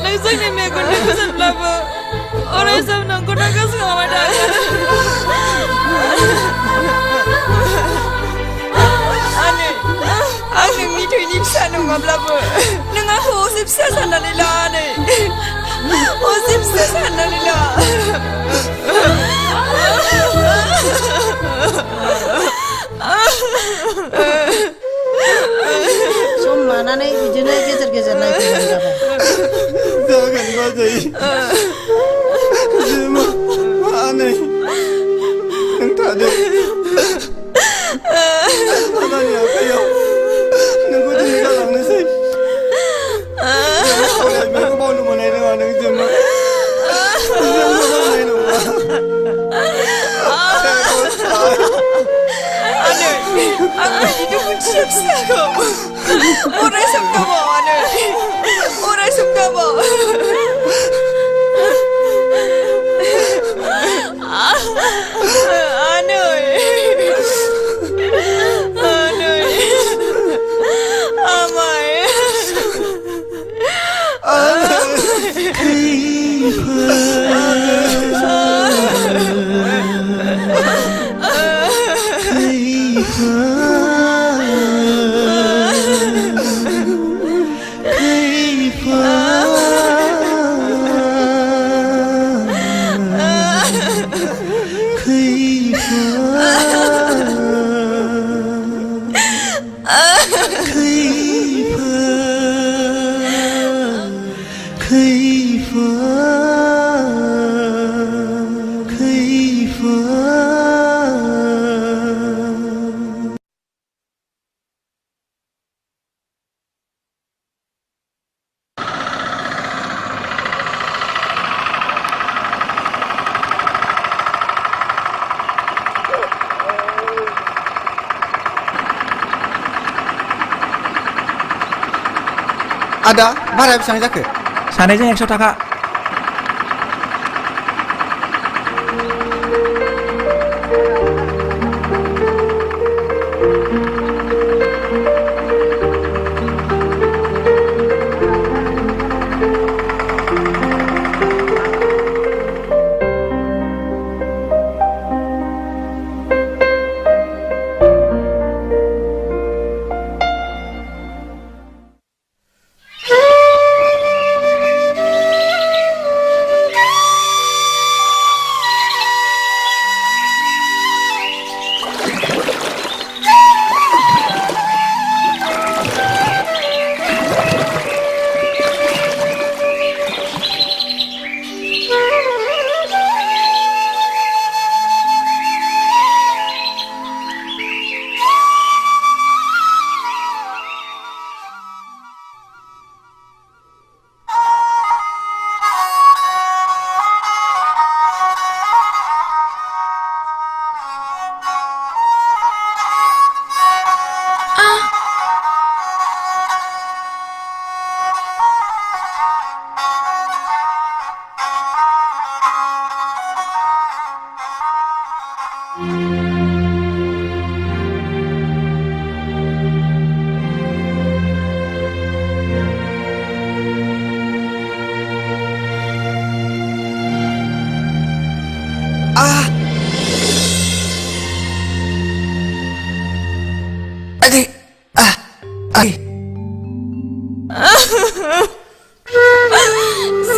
नों जोंनि मेगननि गोजोनब्लाबो अराय सम नोंखौ दा गोसोखांबाय थागोन आं नोंनि थैनि फिसा नङाब्लाबो नों आंखौ असे फिसा साननानै ला आनै असे फिसा साननानै ला सम लानानै बिदिनो गेजेर गेजेर नायफैबानो जाबाय जागोन बाजै जेबो आनै नों थादो दादानि आखाइयाव नोंखौ दिनै गालांनोसै बेखौ बावनो मोननाय नङा नों जोंबो बावनाय नङा आनै आं बिदि दुखुथिया फिसाखौ अराय सम गाबाव आनै अराय सम गाबाव आदा भाराया बेसेबां जाखो सानैजों 100 थाखा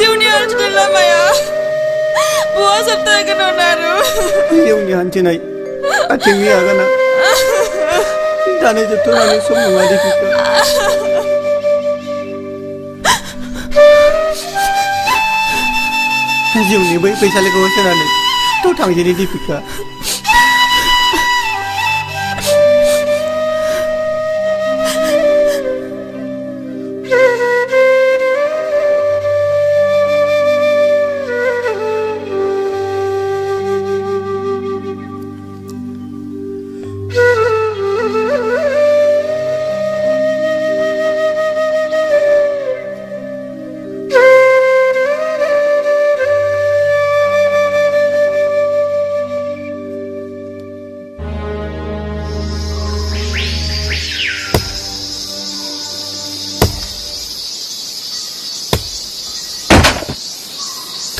जिउनि हान्थिनाय लामाया बहा जोबथायगोन अनारु जिउनि हान्थिनाय आथिंनि आगाना दानो जोबथ'नानै सम नङा दिपिका जिउनि बै फैसालिखौ सोनानै थ' थांजेनि दिपिका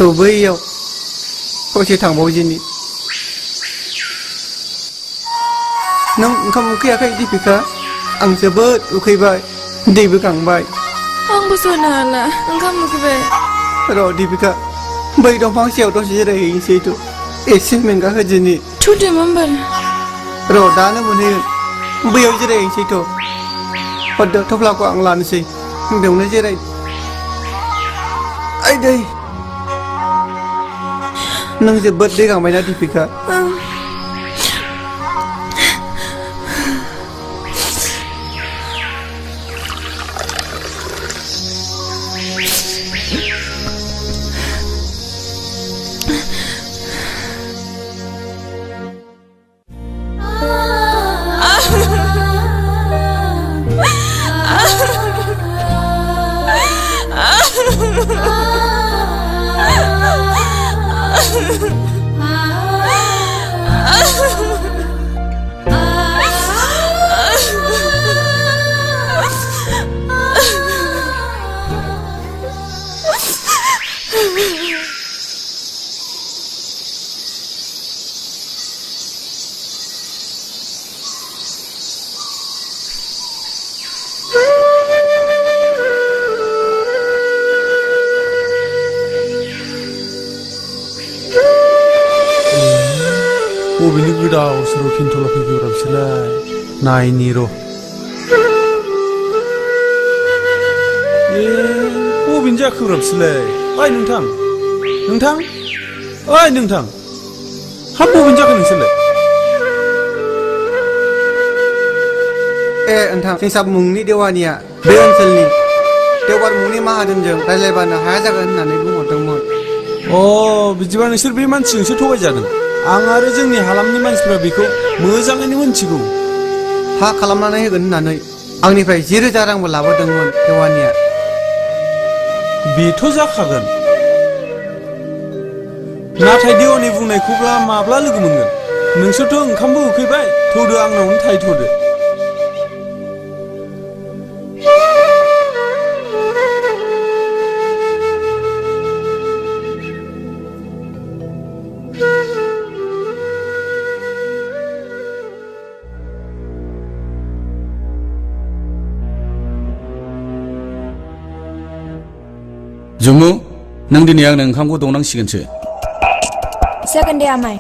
थ' बैयाव ससे थांबावजेनि नों ओंखाम उखैयाखै दिपिका आं जोबोद उखैबाय दैबो गांबाय आंबो सहायनो हाला ओंखाम उखैबाय र' दिपिका बै दंफां सायाव दसे जिरायहैनोसैथ' एसे मेंगा होदिनि थुदो होमबाल र' दानो मोनहैगोन बैयाव जिरायहैनोसैथ' हरदो थफ्लाखौ आं लानोसै बेयावनो जिराय आइदै नों जोबोद दै गांबायना दिपिका बबेनि गोदाव सोराव खिन्थ'ला फैबायब्रा बिसोरलाय नायनि र' बबेनि जाखोब्रा बिसोरलाय ओइ नोंथां ओइ नोंथां हाब बबेनि जाखो नोंसोरलाय नोंथां जोंसा मुंनि देवानिया बे ओनसोलनि देवबार मुंनि माहाजोनजों रायज्लायबानो हाया जागोन होननानै बुंहरदोंमोन बिदिबा नोंसोर बे मानसिजोंसो थगायजादों आं आरो जोंनि हालामनि मानसिफ्रा बेखौ मोजाङैनो मोनथिगौ हा खालामनानै होगोन होननानै आंनिफ्राय 10,000 रांबो लाबोदोंमोन देवानिया बेथ' जाखागोन नाथाय देवानि बुंनायखौब्ला माब्ला लोगो मोनगोन नोंसोरथ' ओंखामबो उखैबाय थौदो आंनावनो थाहैथ'दो जुमु नों दिनै आंनो ओंखामखौ दौनांसिगोनसो जागोन दे आमाय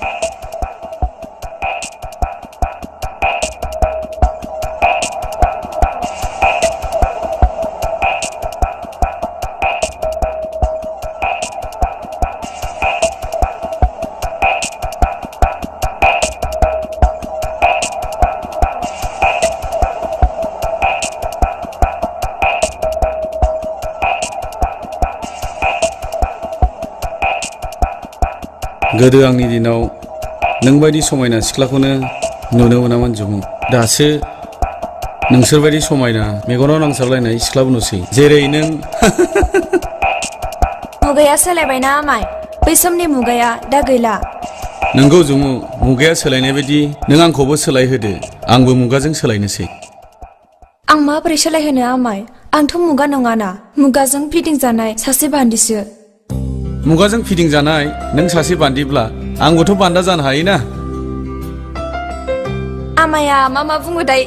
गोदो आंनि दिनाव नोंबायदि समायना सिख्लाखौनो नुनो मोनामोन जुमु दासो नोंसोरबायदि समायना मेगनाव नांसारलायनाय सिख्लाबो नुसै जेरै नों मुगाया सोलायबायना आमाय बै समनि मुगाया दा गैला नंगौ जुमु मुगाया सोलायनाय बायदि नों आंखौबो सोलायहोदो आंबो मुगाजों सोलायनोसै आं माबोरै सोलायहोनो आमाय आंथ' मुगा नङाना मुगाजों फिदिंजानाय सासे बान्दिसो मुगाजों फिदिंजानाय नों सासे बान्दिब्ला आंबोथ' बान्दा जानो हायोना आमाया मा बुङो दाय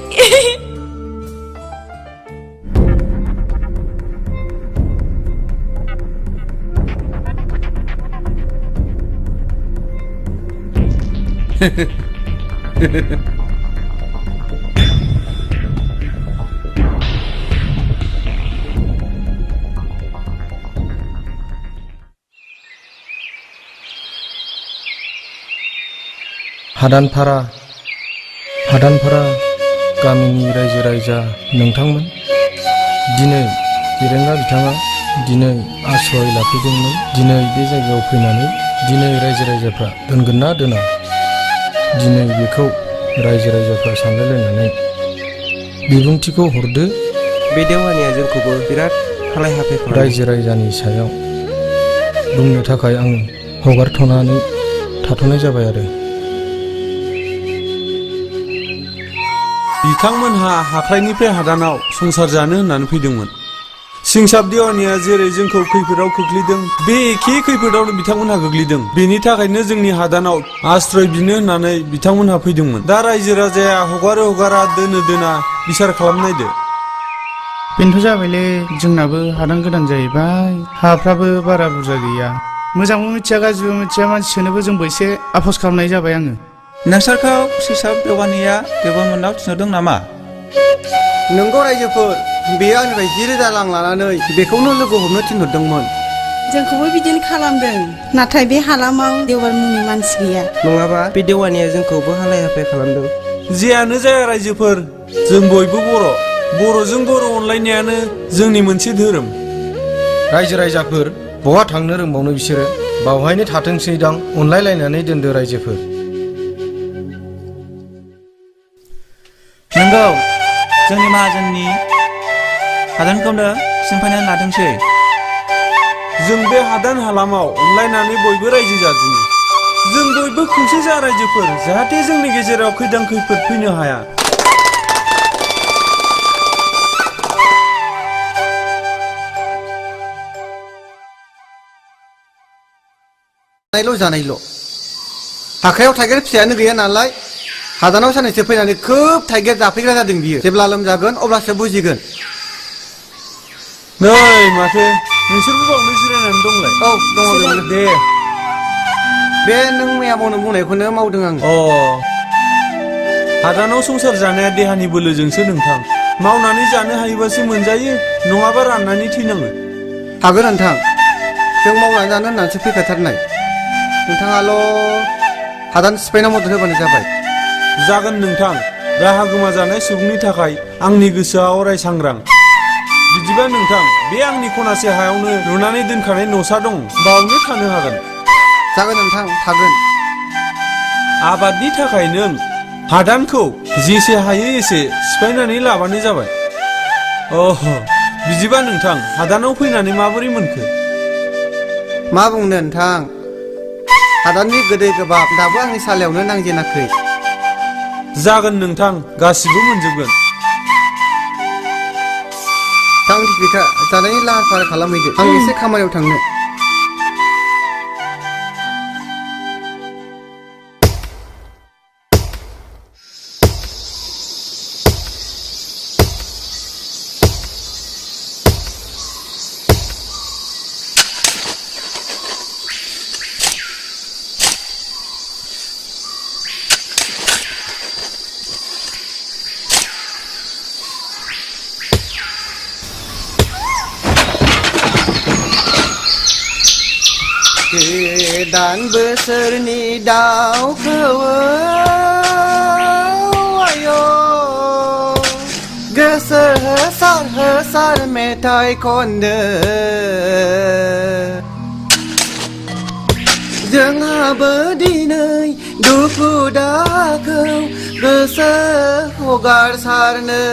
हादानफारा गामिनि रायजो राजा नोंथांमोन, दिनै गेरेंगा बिथाङा दिनै आश्रय लाफैदोंमोन। दिनै बे जायगायाव फैनानै दिनै रायजो राजाफ्रा दोनगोन ना दोना, दिनै बेखौ रायजो राजाफ्रा सानलायलायनानै बिबुंथिखौ हरदो। बे देवानिया जोंखौबो बिराद हालाय हाफाय खालामो। रायजो राजानि सायाव बुंनो थाखाय आं हगारथ'नानै थाथ'नाय जाबाय आरो। बिथांमोनहा हाख्राइनिफ्राय हादानाव संसार जानो होननानै फैदोंमोन। सिंसाब देवानिया जेरै जोंखौ खैफोदाव खोख्लैदों, बे एखे खैफोदावनो बिथांमोनहा गोग्लैदों। बेनि थाखायनो जोंनि हादानाव आश्रय बिनो होननानै बिथांमोनहा फैदोंमोन। दा रायजो राजाया हगारा दोनो दोना बिसार खालामनायदो। बेनोथ' जाबायलै, जोंनाबो हादान गोदान जाहैबाय, हाफ्राबो बारा बुरजा गैया। मोजांबो मिथिया गाज्रिबो मिथिया, मानसि सोनोबो जोंबो एसे आफस खालामनाय जाबाय आङो। नोंसोरखौ सिंसाब देवानिया देवमोननाव थिनहरदों नामा? नंगौ रायजोफोर, बेयो आंनिफ्राय 10,000 रां लानानै बेखौनो लोगो हमनो थिनहरदोंमोन। जोंखौबो बिदिनो खालामदों, नाथाय बे हालामाव देवार मुंनि मानसि गैया। नङाबा बे देवानिया जोंखौबो हालाय हाफाय खालामदों। जेयानो जाया रायजोफोर, जों बयबो बर'जों बर' अनलायनायानो जोंनि मोनसे धोरोम। रायजो राजाफोर, बहा थांनो रोंबावनो बिसोरो, बावहायनो थाथोंसै दां, अनलायलायनानै दोनदो रायजोफोर। नंगौ, जोंनि माहाजोननि हादानखौनो सिमफायनानै लाथोंसै। जों बे हादान हालामाव अनलायनानै बयबो रायजो जादिनि। जों बयबो खौसे जा रायजोफोर, जाहाथे जोंनि गेजेराव खैदां खैफोद फैनो हाया। जानायल' हाखायाव थाइगिर फिथाइयानो गैया नालाय, हादानाव साननैसो फैनानै खोब थाइगिर जाफैग्रा जादों बियो। जेब्ला लोमजागोन अब्लासो बुजिगोन। नै माथो नोंसोरबो बावनो जिरायनानै दंलाय? औ दङ दे। बे नों मैया मावनो बुंनायखौनो मावदों आं। हादानाव संसार जानाया देहानि बोलोजोंसो नोंथां। मावनानै जानो हायोबासो मोनजायो, नङाबा राननानै थैनाङो। हागोन नोंथां, जों मावनानै जानो होननानैसो फैखाथारनाय। नोंथाङाल' हादान सिफायनायाव मदद होबानो जाबाय। जागोन नोंथां, राहा गोमाजानाय सुबुंनि थाखाय आंनि गोसोआ अराय सांग्रां। बिदिबा नोंथां, बे आंनि खनासे हायावनो लुनानै दोनखानाय न'सा दं, बावनो थानो हागोन। जागोन नोंथां, थागोन। आबादनि थाखाय नों हादानखौ जेसे हायो एसे सिफायनानै लाबानो जाबाय। बिदिबा नोंथां, हादानाव फैनानै माबोरै मोनखो? मा बुंनो नोंथां, हादाननि गोदै गोबाब दाबो आंनि सालायावनो नांजेनाखै। जागोन नोंथां, गासिबो मोनजोबगोन। थां दीपिका, जानायनि लाहार फाहार खालामहैदो, आं एसे खामानियाव थांनो। गोदान बोसोरनि दाउ खौवौ आय' गोसो होसार मेथाइ खनदो, जोंहाबो दिनै दुखु दाहाखौ गोसो हगारसारनो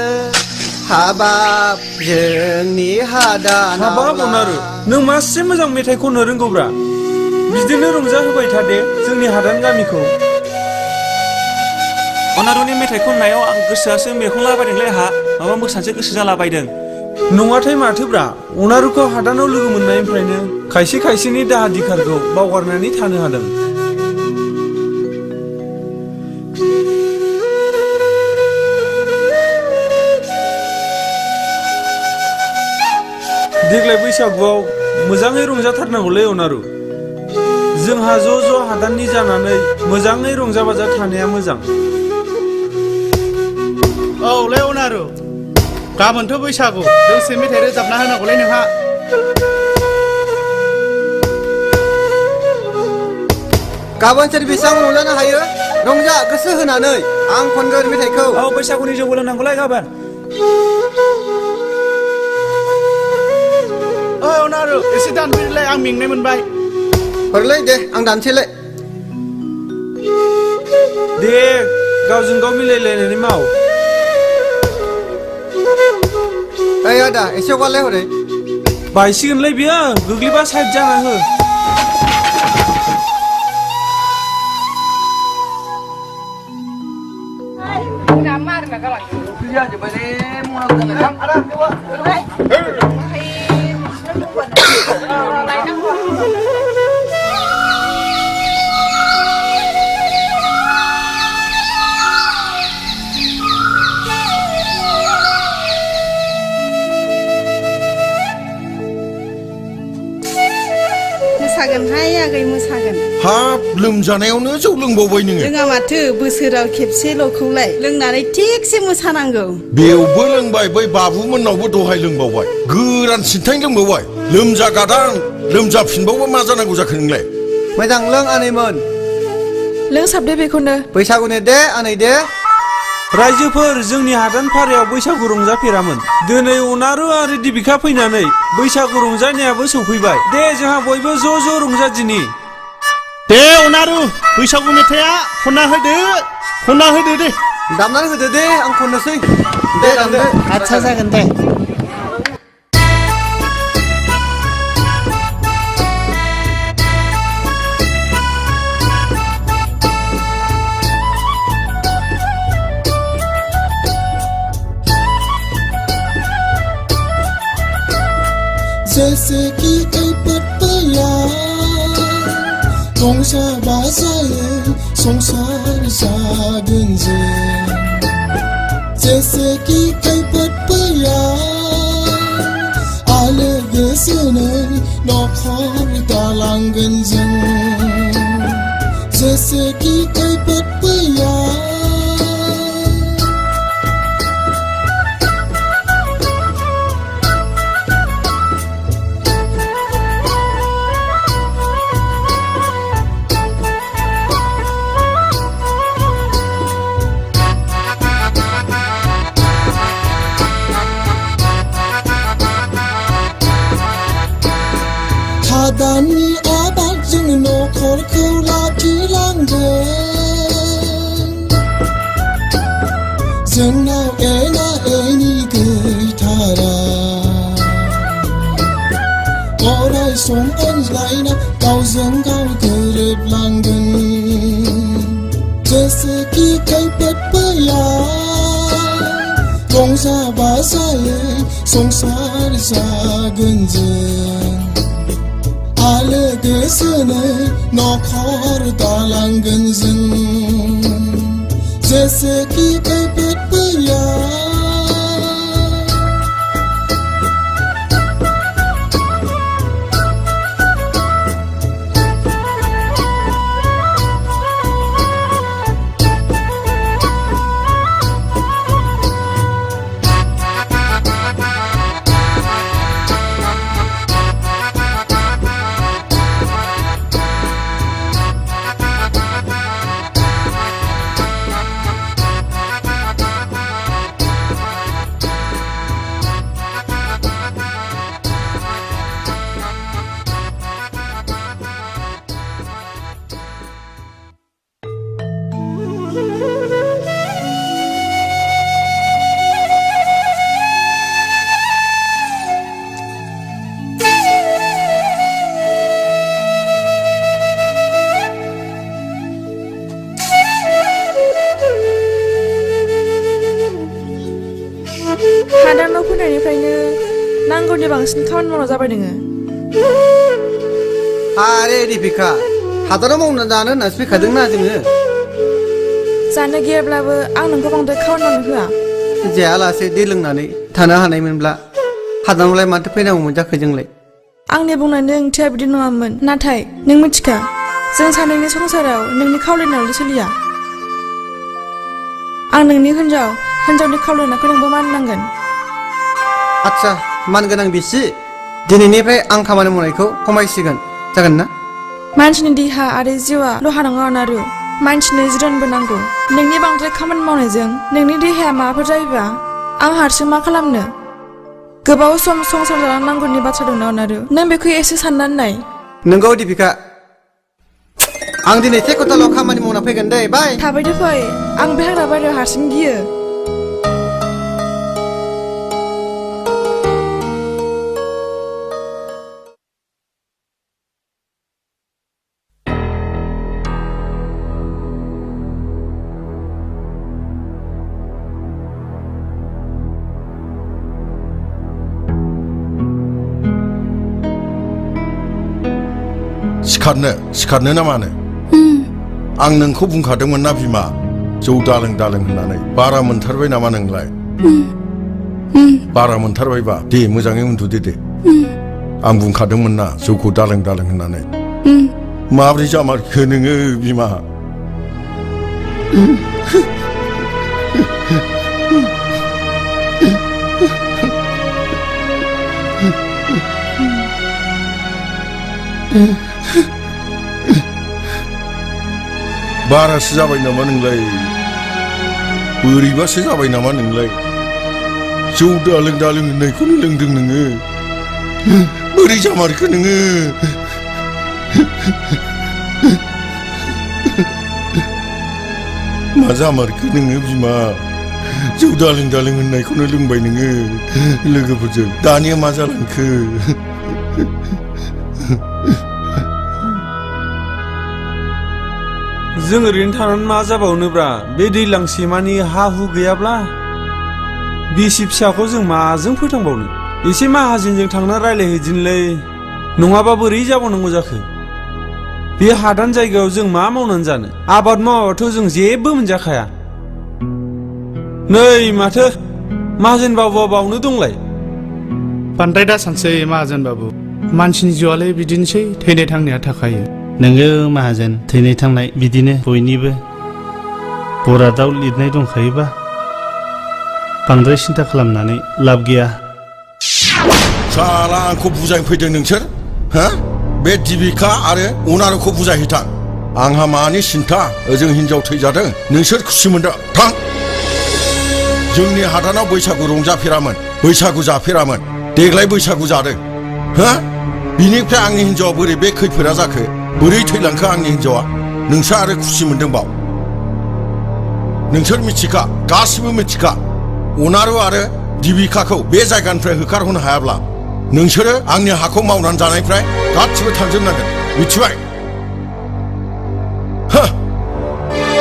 हाबाब जोंनि हादानाव। हाबाब अनारु, नों मासे मोजां मेथाइ खननो रोंगौब्रा। बिदिनो रंजाहोबाय था दे जोंनि हादान गामिखौ। अनारुनि मेथाइ खननायाव आं गोसोआसो मेरखंलाबायदोंलै, आंहा माबा मोसानोसो गोसो जालाबायदों। नङाथाय माथोब्रा, अनारुखौ हादानाव लोगो मोननायनिफ्रायनो खायसेनि दाहा दिखारखौ बावगारनानै थानो हादों। देग्लाय बैसागुआव मोजाङै रंजाथारनांगौलै अनारु। जोंहा ज' हादाननि जानानै मोजाङै रंजा बाजा थानाया मोजां। औलै अनारु, गाबोनथ' बैसागु, दोंसे मेथाइ रोजाबना होनांगौलै नोंहा। गाबोन सोर बेसेबां रंजानो हायो रंजा गोसो होनानै आं खनगोन मेथाइखौ औ बैसागुनि जौबो लोंनांगौलाय गाबोन ओइ अनारु एसे दानफैलाय आं मेंनाय मोनबाय हरलै दे आं दानसैलाय दे गावजों गाव मिलायलायनानै माव ओइ आदा एसे हगारलाय हरै बायसिगोनलै बियो गोग्लैबा साइड जाना हो मोसागोनहाय आगै मोसागोन हाब लोमजानायावनो जौ लोंबावबाय नोङो लोङा माथो बोसोराव खेबसेल'खौलाय लोंनानै थिगसे मोसानांगौ बेवबो लोंबाय बै बाबुमोननावबो दहाय लोंबावबाय गोरान सिन्थाय लोंबावबाय लोमजागादां लोमजाफिनबावबा मा जानांगौ जाखो नोंलाय मोजां लों आनैमोन लोंसाबदे बेखौनो बैसागुनि दे आनै दे रायजोफोर जोंनि हादान फारायाव बैसागु रंजाफेरामोन दिनै अनारु आरो दिबिका फैनानै बैसागु रंजानायाबो सौफैबाय दे जोंहा बयबो ज' ज' रंजादिनि दे अनारु बैसागु मेथाइया खनना होदो दे दामनानै होदो दे आं खननोसै दे दामदो आच्छा जागोन दे जैसे कि खैफोद फैया रंजा बाजायै संसार जागोन जों जैसे कि खैफोद फैया आलो गोजोनै नखर दालांगोन जों जैसे कि खैफोद फैया हादाननि आबादजों नखरखौ लाखिलांगोन जोंनाव एना एनि गैथारा अराय सम अनज्लायना गावजों गाव गोरोबलांगोन जेसे कि खैफोद फैया रंजा बाजायै संसार जागोन जों आलो गोजोनै नखर दालांगोन जों जेसे कि खैफोद फैया हादानाव फैनायनिफ्रायनो नांगौनि बांसिन खामानि मावना जाबाय नोङो आरे दिपिका हादानाव मावना जानो होननासो फैखादोंना जोङो जानो गैयाब्लाबो आं नोंखौ बांद्राय खामानि मावनो होआ जायालासे दै लोंनानै थानो हानायमोनब्ला हादानावलाय माथो फैनांगौमोन जाखो जोंलाय आंनि बुंनायनि ओंथिया बिदि नङामोन नाथाय नों मिथिखा जों सानैनि संसाराव नोंनि खावलायनायावल' सोलिया आं नोंनि हिनजावनि खावलायनायखौ नोंबो मानिनांगोन आच्छा मानगोनां बिसि दिनैनिफ्राय आं खामानि मावनायखौ खमायसिगोन जागोन ना मानसिनि देहा आरो जिउआ लहा नङा अनारु मानसिनो जिरनबो नांगौ नोंनि बांद्राय खामानि मावनायजों नोंनि देहाया माबाफोर जायोबा आं हारसिं मा खालामनो गोबाव सम संसार जालांनांगौनि बाथ्रा दंना अनारु नों बेखौ एसे साननानै नाय नंगौ दीपिका आं दिनै से घन्टाल' खामानि मावना फैगोन दे बाय थाबैनो फै आं बे हाग्रा बारियाव हारसिं गियो सिखारनो ना मानो आं नोंखौ बुंखादोंमोन ना बिमा जौ दालों दालों होननानै बारा मोनथारबाय नामा नोंलाय बारा मोनथारबायबा दे मोजाङै उन्दुदो दे आं बुंखादोंमोन ना जौखौ दालों दालों होननानै माब्रै जामारखो नोङो बिमा बारासो जाबाय नामा नोंलाय बोरैबासो जाबाय नामा नोंलाय जौ दालों दालों होननायखौनो लोंदों नोङो बोरै जामारखो नोङो मा जामारखो नोङो बिमा जौ दालों दालों होननायखौनो लोंबाय नोङो लोगोफोरजों दानिया मा जालांखो जों ओरैनो थानानै मा जाबावनोब्रा बे दैज्लां सेमानि हा हु गैयाब्ला बिसि फिसाखौ जों माजों फोथांबावनो एसे माहाजोनजों थांना रायलायहैदिनलै नङाबा बोरै जाबावनांगौ जाखो बे हादान जायगायाव जों मा मावनानै जानो आबाद मावाबाथ' जों जेबो मोनजाखाया नै माथो माहाजोन बाबुआ बावनो दंलाय बांद्राय दा सानसै माहाजोन बाबु मानसिनि जिउआलाय बिदिनोसै थैनाय थांनाया थाखायो नोङो माहाजोन थैनाय थांनाय बिदिनो बयनिबो बरादाव लिरनाय दंखायोबा बांद्राय सिन्था खालामनानै लाब गैया साला आंखौ बुजायनो फैदों नोंसोर हा बे दिबिका आरो अनारुखौ बुजायहैथां आंहा मानि सिन्था ओजों हिनजाव थैजादों नोंसोर खुसि मोनदों थां जोंनि हादानाव बैसागु रंजाफेरामोन बैसागु जाफेरामोन देग्लाय बैसागु जादों हा बिनिफ्राय आंनि हिनजावा बोरै बे खैफोदा जाखो बोरै थैलांखो आंनि हिनजावा नोंसोर आरो खुसि मोनदों बाव नोंसोर मिथिखा गासिबो मिथिखा अनारु आरो दिबिकाखौ बे जायगानिफ्राय होखारहरनो हायाब्ला नोंसोरो आंनि हाखौ मावनानै जानायनिफ्राय गासिबो थांजोबनांगोन मिथिबाय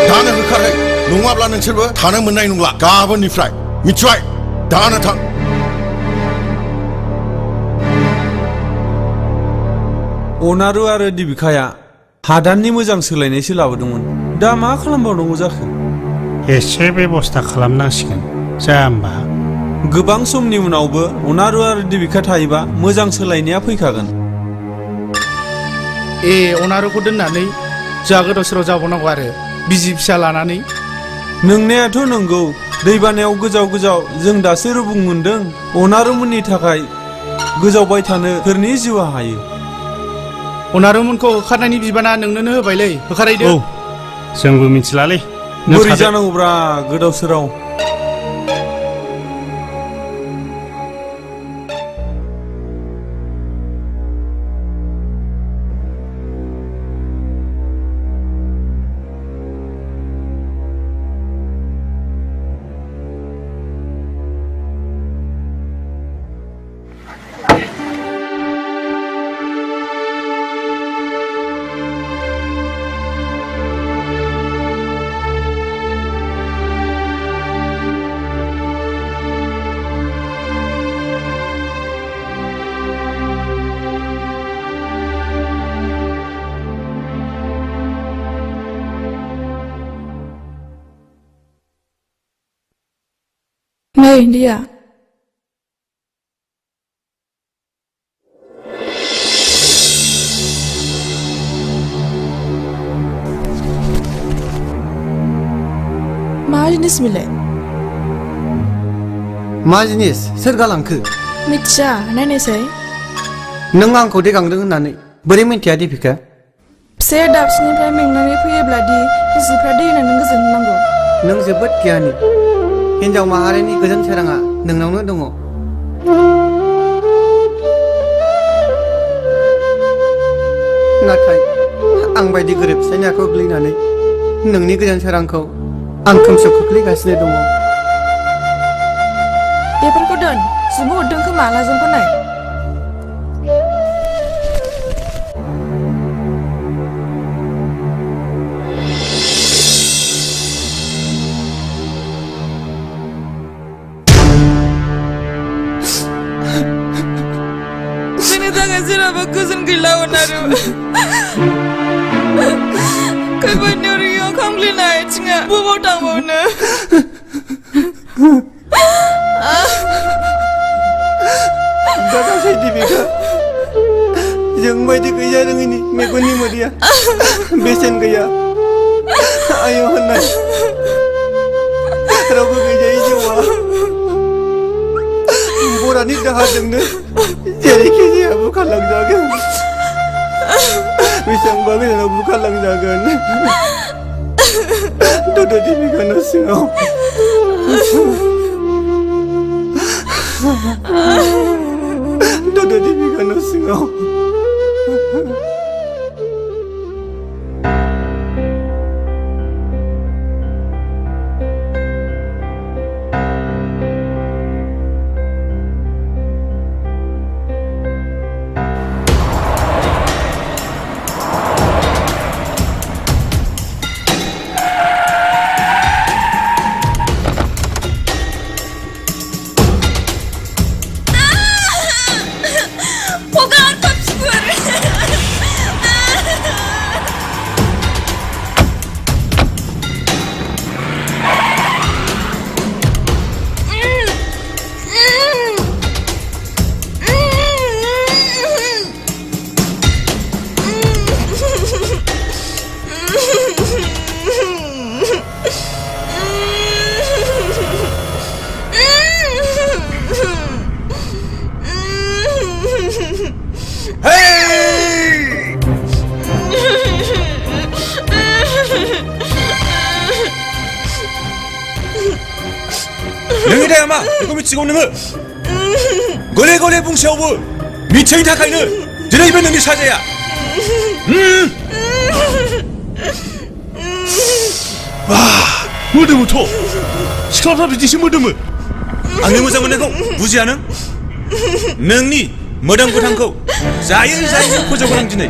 दानो होखारहै नङाब्ला नोंसोरबो थानो मोननाय नंला गाबोननिफ्राय मिथिबाय दानो थां अनारु आरो दिबिकाया हादाननि मोजां सोलायनायसो लाबोदोंमोन दा मा खालामबावनांगौ जाखो एसे बेबस्था खालामनांसिगोन जाम्बा गोबां समनि उनावबो अनारु आरो दिबिका थायोबा मोजां सोलायनाया फैखागोन अनारुखौ दोननानै जोंहा गोदाव सोराव जाबावनांगौ आरो बिसि फिसा लानानै नोंनायाथ' नंगौ दैबानायाव गोजाव गोजाव जों दासो रुबुं मोनदों अनारुमोननि थाखाय गोजावबाय थानो सोरनि जिउआ हायो अनारुमोनखौ होखारनायनि बिबाना नोंनोनो होबायलै होखारहैदो जोंबो मिथिलालै बोरै जानांगौब्रा गोदाव सोराव नै दिया मा जिनिस बेलाय मा जिनिस सोर गालांखो मिथिया नायनायसै नों आंखौ देगांदों होननानै बोरै मिन्थिया दिपिका फिसाया दाबसेनिफ्राय मेंनानै फैयोब्लादि बिसिफ्रा दै होनानै गोजोन होनांगौ। नों जोबोद गियानि। हिन्जाव माहारिनि गोजोन सोराङा नोंनावनो दङ। नाथाय आं बायदि गोरिब फिसायनि आखायाव गोग्लैनानै नोंनि गोजोन सोरांखौ आं खोमसियाव खोख्लैगासिनो दङ। बेफोरखौ दोन, जुबो हरदों खोमा लाजोंखौ नाय। जोंनि थाखाय जेरावबो गोजोन गैला अनारु। खैफोदनि उरियाव खामग्लिनाय आथिङा बबाव थांबावनो? दादासै दिबिका, जों बायदि गैया रोङैनि मेगननि मोदैया बेसेन गैया। आयौ होननाय रावबो गैजायै जिउआ बरानि दाहारजोंनो जेरैखि जाया बुखारलांजागोन। बेसेबांबा गोजानाव बुखारलांजागोन। दद' दिबिका न' सिङाव दद' दिबिका न' सिङाव। नोंनि दाया मा बेखौ मिथिगौ नोङो? गले गले बुंसेयावबो मिथियैनि थाखायनो दिनैबो नोंनि साजाया। मोदोमोथ' सिख्लाफ्रा बिदिसो मोदोमो। आंनि मोजां मोननायखौ बुजिया नों? नोंनि मोदोम गोथांखौ जायै जायै फोजोबगोन आं दिनै।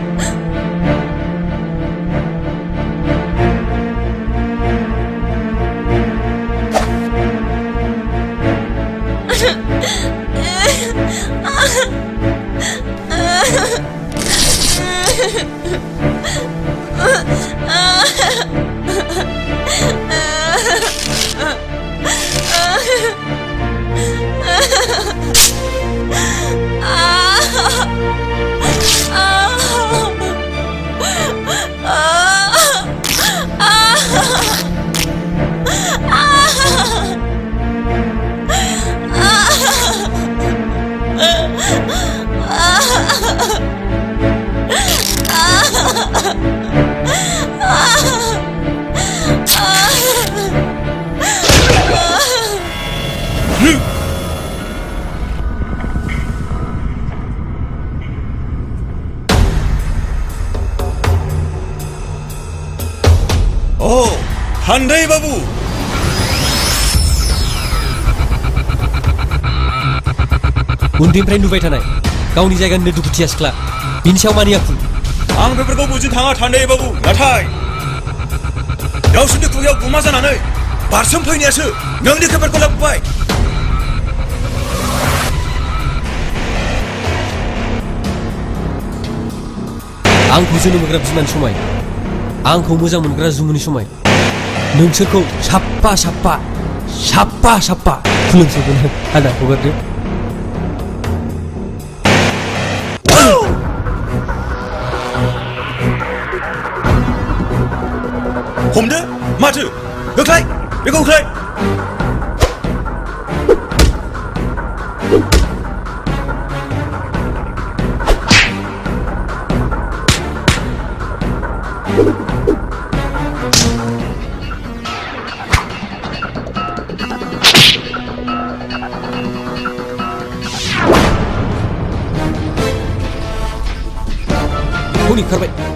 हान्दै बाबु, उन्दैनिफ्राय नुबाय थानाय गावनि जायगानिनो दुखुथिया सिख्ला, बिनि सायाव मानि आखु? आं बेफोरखौ बुजिनो थाङा थान्दै बाबु। नाथाय गावसोरनि खुगायाव गुमा जानानै बारसोम फैनायासो नोंनि खैफोदखौ लाबोबाय। आंखौ जोनोम होग्रा बिमानि समाय, आंखौ मोजां मोनग्रा जुमुनि समाय, नोंसोरखौ साफा साफा साफा साफा खुलुमसोगोन आदा हगारदो। हमदो माथो होख्लाय बेखौ होख्लाय। होखारबाय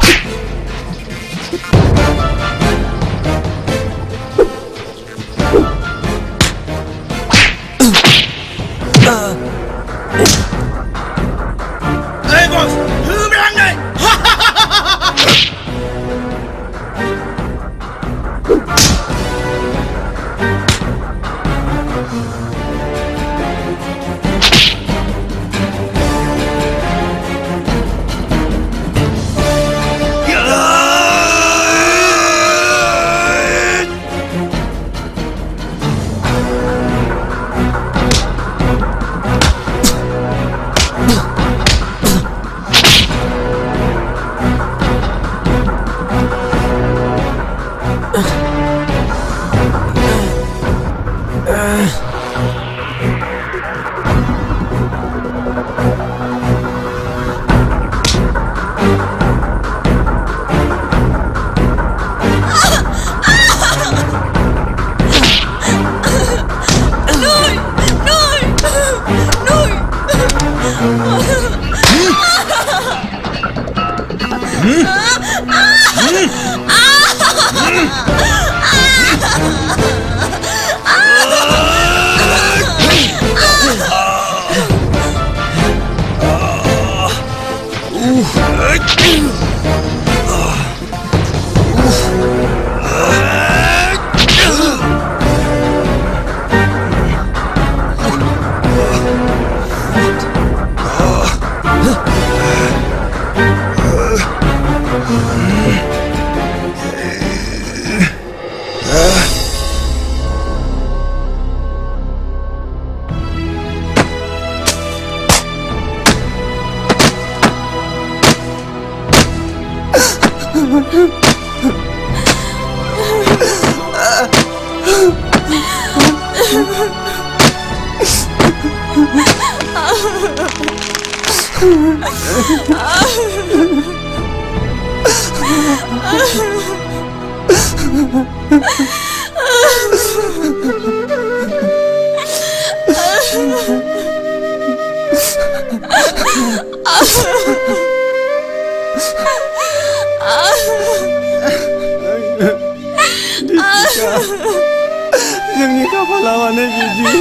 जोंनि खाफाला मानो बिदि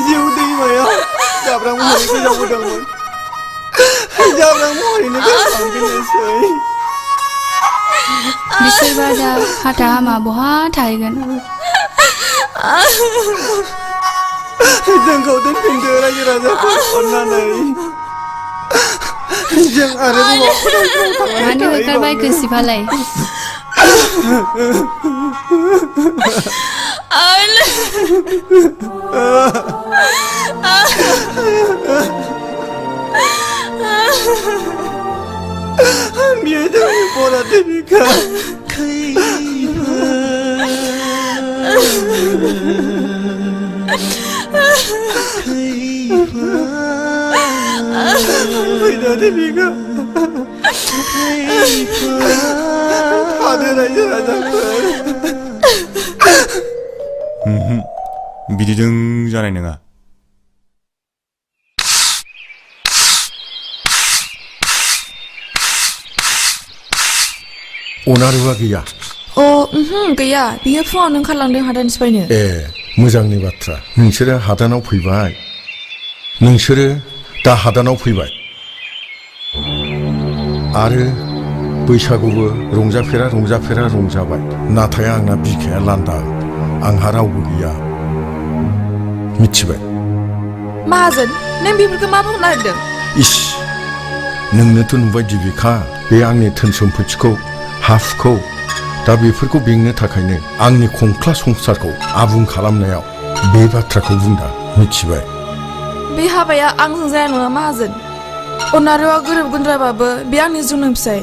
जिउ दैमायाव जाब्रां महरै गोजावबोदोंमोन जाब्रां महरैनो गोजावफिननोसै बिसोरबा दा हाथा हामा बहा थाहैगोन जोंखौ दोनफिनदो रायजो राजाफोर अननानै जों आरो मानो होखारबाय गोसिबालाय बियो जोंनि बर' देबिका फैदा देबिका थादो रायजो राजाफोर बिदिजों जानाय नङा अनारुआ गैया गैया बियो फुङावनो ओंखारलांदों हादान सिफायनो ए मोजांनि बाथ्रा नोंसोरो हादानाव फैबाय नोंसोरो दा हादानाव फैबाय आरो बैसागुबो रंजाफेरा रंजाबाय नाथाय आंना बिखाया लान्दा आंहा रावबो गैया मिथिबाय माहाजोन नों बेफोरखौ मा बुंनो नागिरदों इस नोंनोथ' नुबाय दिबिका बे आंनि धोन सम्फथिखौ हाफुखौ दा बेफोरखौ बेंनो थाखायनो आंनि खंख्ला संसारखौ आबुं खालामनायाव बे बाथ्राखौ बुंदा मिथिबाय बे हाबाया आंजों जाया नङा माहाजोन अनारुआ गोरिब गुन्द्राबाबो बे आंनि जुनोम फिसाय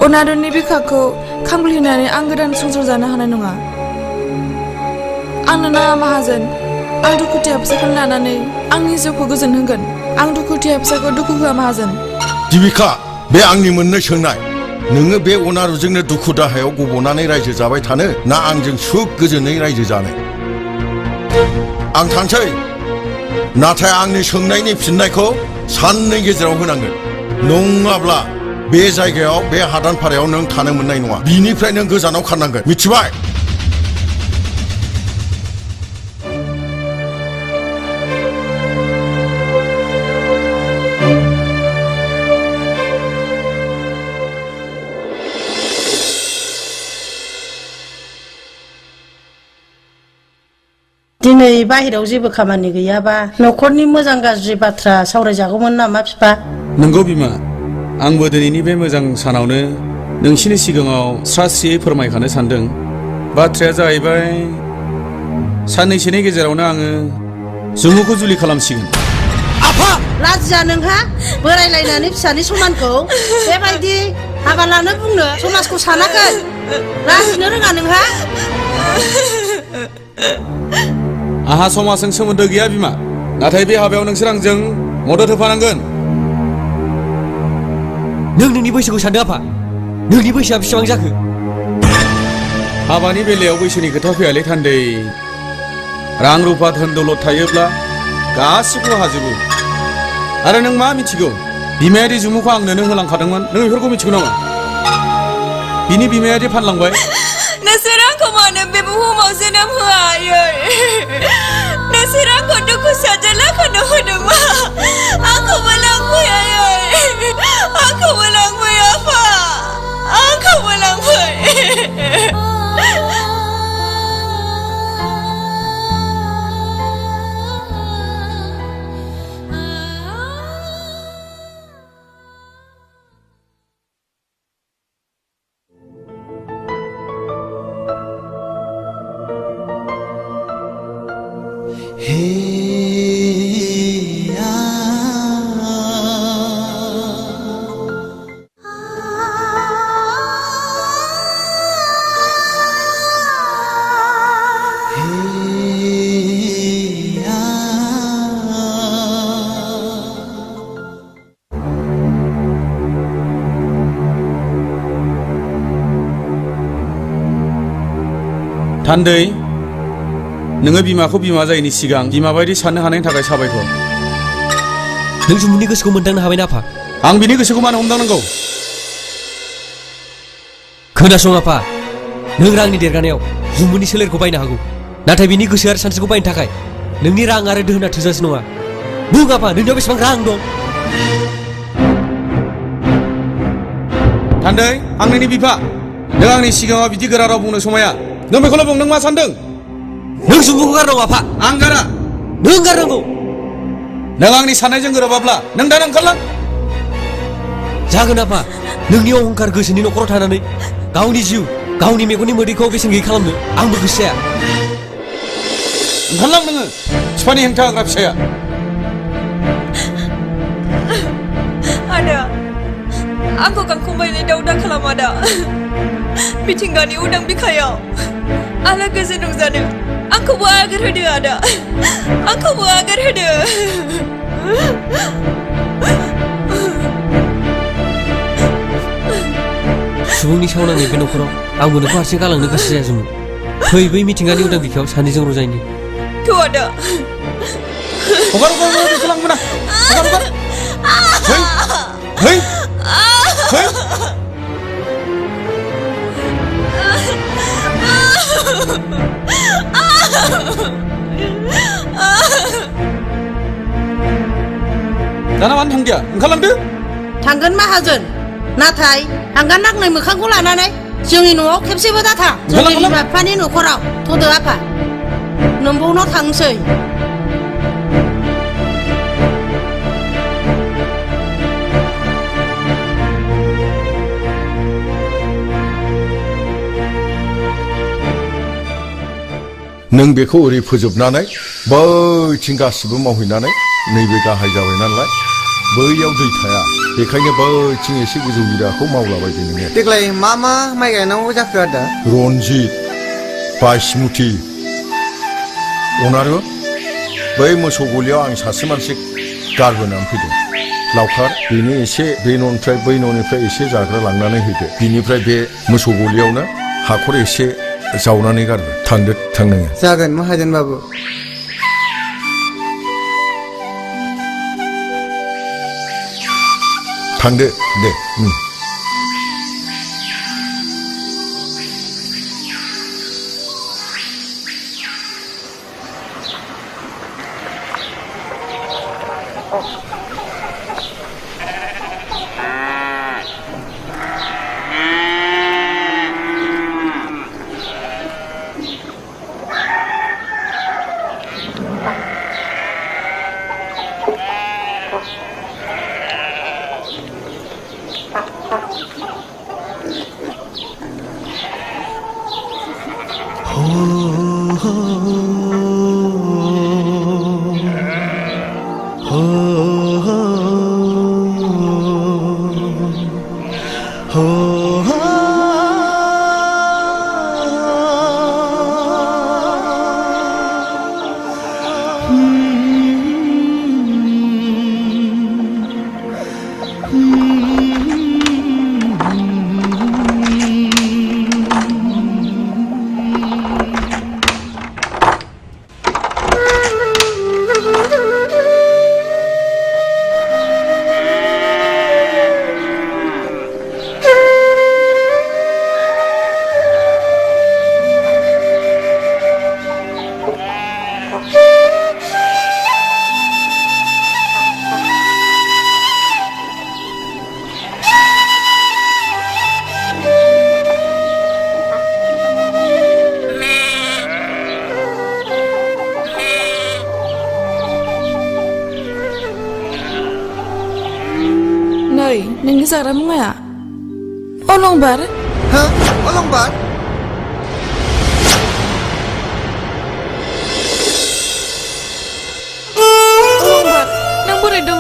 अनारुनि बिखाखौ खामग्लिनानै आं गोदान संसार जानो हानाय नङा आंनो नाङा माहाजोन आं दुखुथिया फिसाखौ लानानै आंनि जिउखौ गोजोन होगोन आं दुखुथिया फिसाखौ दुखु होआ माहाजोन दिबिका बे आंनि मोननै सोंनाय नोङो बे अनारुजोंनो दुखु दाहायाव गब'नानै रायजो जाबाय थानो ना आंजों सुख गोजोनै रायजो जानो आं थांसै नाथाय आंनि सोंनायनि फिननायखौ साननै गेजेराव होनांगोन नङाब्ला बे जायगायाव बे हादानफारायाव नों थानो मोननाय नङा बिनिफ्राय नों गोजानाव खारनांगोन मिथिबाय दिनै बाहेरायाव जेबो खामानि गैयाबा न'खरनि मोजां गाज्रि बाथ्रा सावरायजागौमोन नामा बिफा नंगौ बिमा आंबो दिनैनि बे मोजां सानावनो नोंसिनि सिगाङाव स्रास्रियै फोरमायखानो सानदों बाथ्राया जाहैबाय साननैसोनि गेजेरावनो आङो जुमुखौ जुलि खालामसिगोन आफा लाजिया नोंहा बोरायलायनानै फिसानि समानखौ बेबायदि हाबा लानो बुंनो समाजखौ सानाखै लाजिनो रोङा नोंहा आहा समाजजों सोमोन्दो गैया बिमा नाथाय बे हाबायाव नोंसोर आंजों मदद होफानांगोन नों नोंनि बैसोखौ सानदों आफा नोंनि बैसोआ बेसेबां जाखो हाबानि बेलायाव बैसोनि खोथा फैयालै थान्दै रां रुफा धोन दौलत थायोब्ला गासिबो हाजोबो आरो नों मा मिथिगौ बिमायारि जुमुखौ आंनोनो होलांखादोंमोन नों बेफोरखौ मिथिगौ नामा बिनि बिमायारि फानलांबाय नोंसोर आंखौ मानो बे बुहुमाव जोनोम होआयै नोंसोर आंखौ दुखु साजालाखौनो होदोंमोन आंखौबो लांफैयायै आंखौबो लांफै आफा आंखौबो लांफै थान्दै नोङो बिमाखौ बिमा जायैनि सिगां बिमा बायदि साननो हानायनि थाखाय साबायखर नों जुमुनि गोसोखौ मोनदांनो हाबायना आफा आं बिनि गोसोखौ मानो हमदांनांगौ खोनासं आफा नों रांनि देरगानायाव जुमुनि सोलेरखौ बायनो हागौ नाथाय बिनि गोसो आरो सानस्रिखौ बायनो थाखाय नोंनि रां आरो दोहोना थोजासे नङा बुं आफा नोंनियाव बेसेबां रां दं थान्दै आं नोंनि बिफा नों आंनि सिगाङाव बिदि गोरा राव बुंनो समाया नों बेखौल' बुं नों मा सानदों नों जुमुखौ गारनांगौ आफा आं गारा नों गारनांगौ नों आंनि साननायजों गोरोबाब्ला नों दा ओंखारलां जागोन आफा नोंनि अहंकार गोसोनि न'खराव थानानै गावनि जिउ गावनि मेगननि मोदैखौ बेसेन गैयै खालामनो आंबो गोसो जाया ओंखारलां नोङो बिफानि हेंथा होग्रा फिसाया आदा आंखौ गांखंबायनाय दाउदा खालाम आदा मिथिंगानि उदां बिखायाव आलो गोजोन रंजानो आंखौबो आगोर होदो आदा आंखौबो आगोर होदो सुबुंनि सावनांनाय बे न'खराव आंबो नोंखौ हारसिं गालांनो गोसो जायाखैमोन फै बै मिथिंगानि उदां बिखायाव सानैजों रंजायनि थौ आदा हगार बेखौ लांबोना हगार है है दाना मानो थांदिया ओंखारलांदो थांगोन माहाजोन नाथाय हांगार नांनाय मोखांखौ लानानै जोंनि न'आव खेबसेबो दाथा जोंनि बिमा बिफानि न'खराव थ'दो आफा नोंबावनाव थांसै नों बेखौ ओरै फोजोबनानै बैथिं गासिबो मावहैनानै नैबे गाहाय जाबाय नालाय बैयाव दै थाया बेखायनो बैथिं एसे गोजौ गिराखौ मावलाबायदो नोङो देग्लाय मा मा माइ गायनांगौ जाखो आदा रनजित बायसमुथि अनारु बै मोसौ गलियाव आं सासे मानसि गारबोनानै फैदों लावखार बेनि एसे बे न'निफ्राय बै न'निफ्राय एसे जाग्रा लांनानै हैदो बिनिफ्राय बे मोसौ गलियावनो हाखर एसे जावनानै गारबो थांदो थांनोङो जागोन माहाजोन बाबु थांदो दे नोंनि जाग्रा मुवाया अलंबार हो अलंबार अलंबार नों बोरै दङ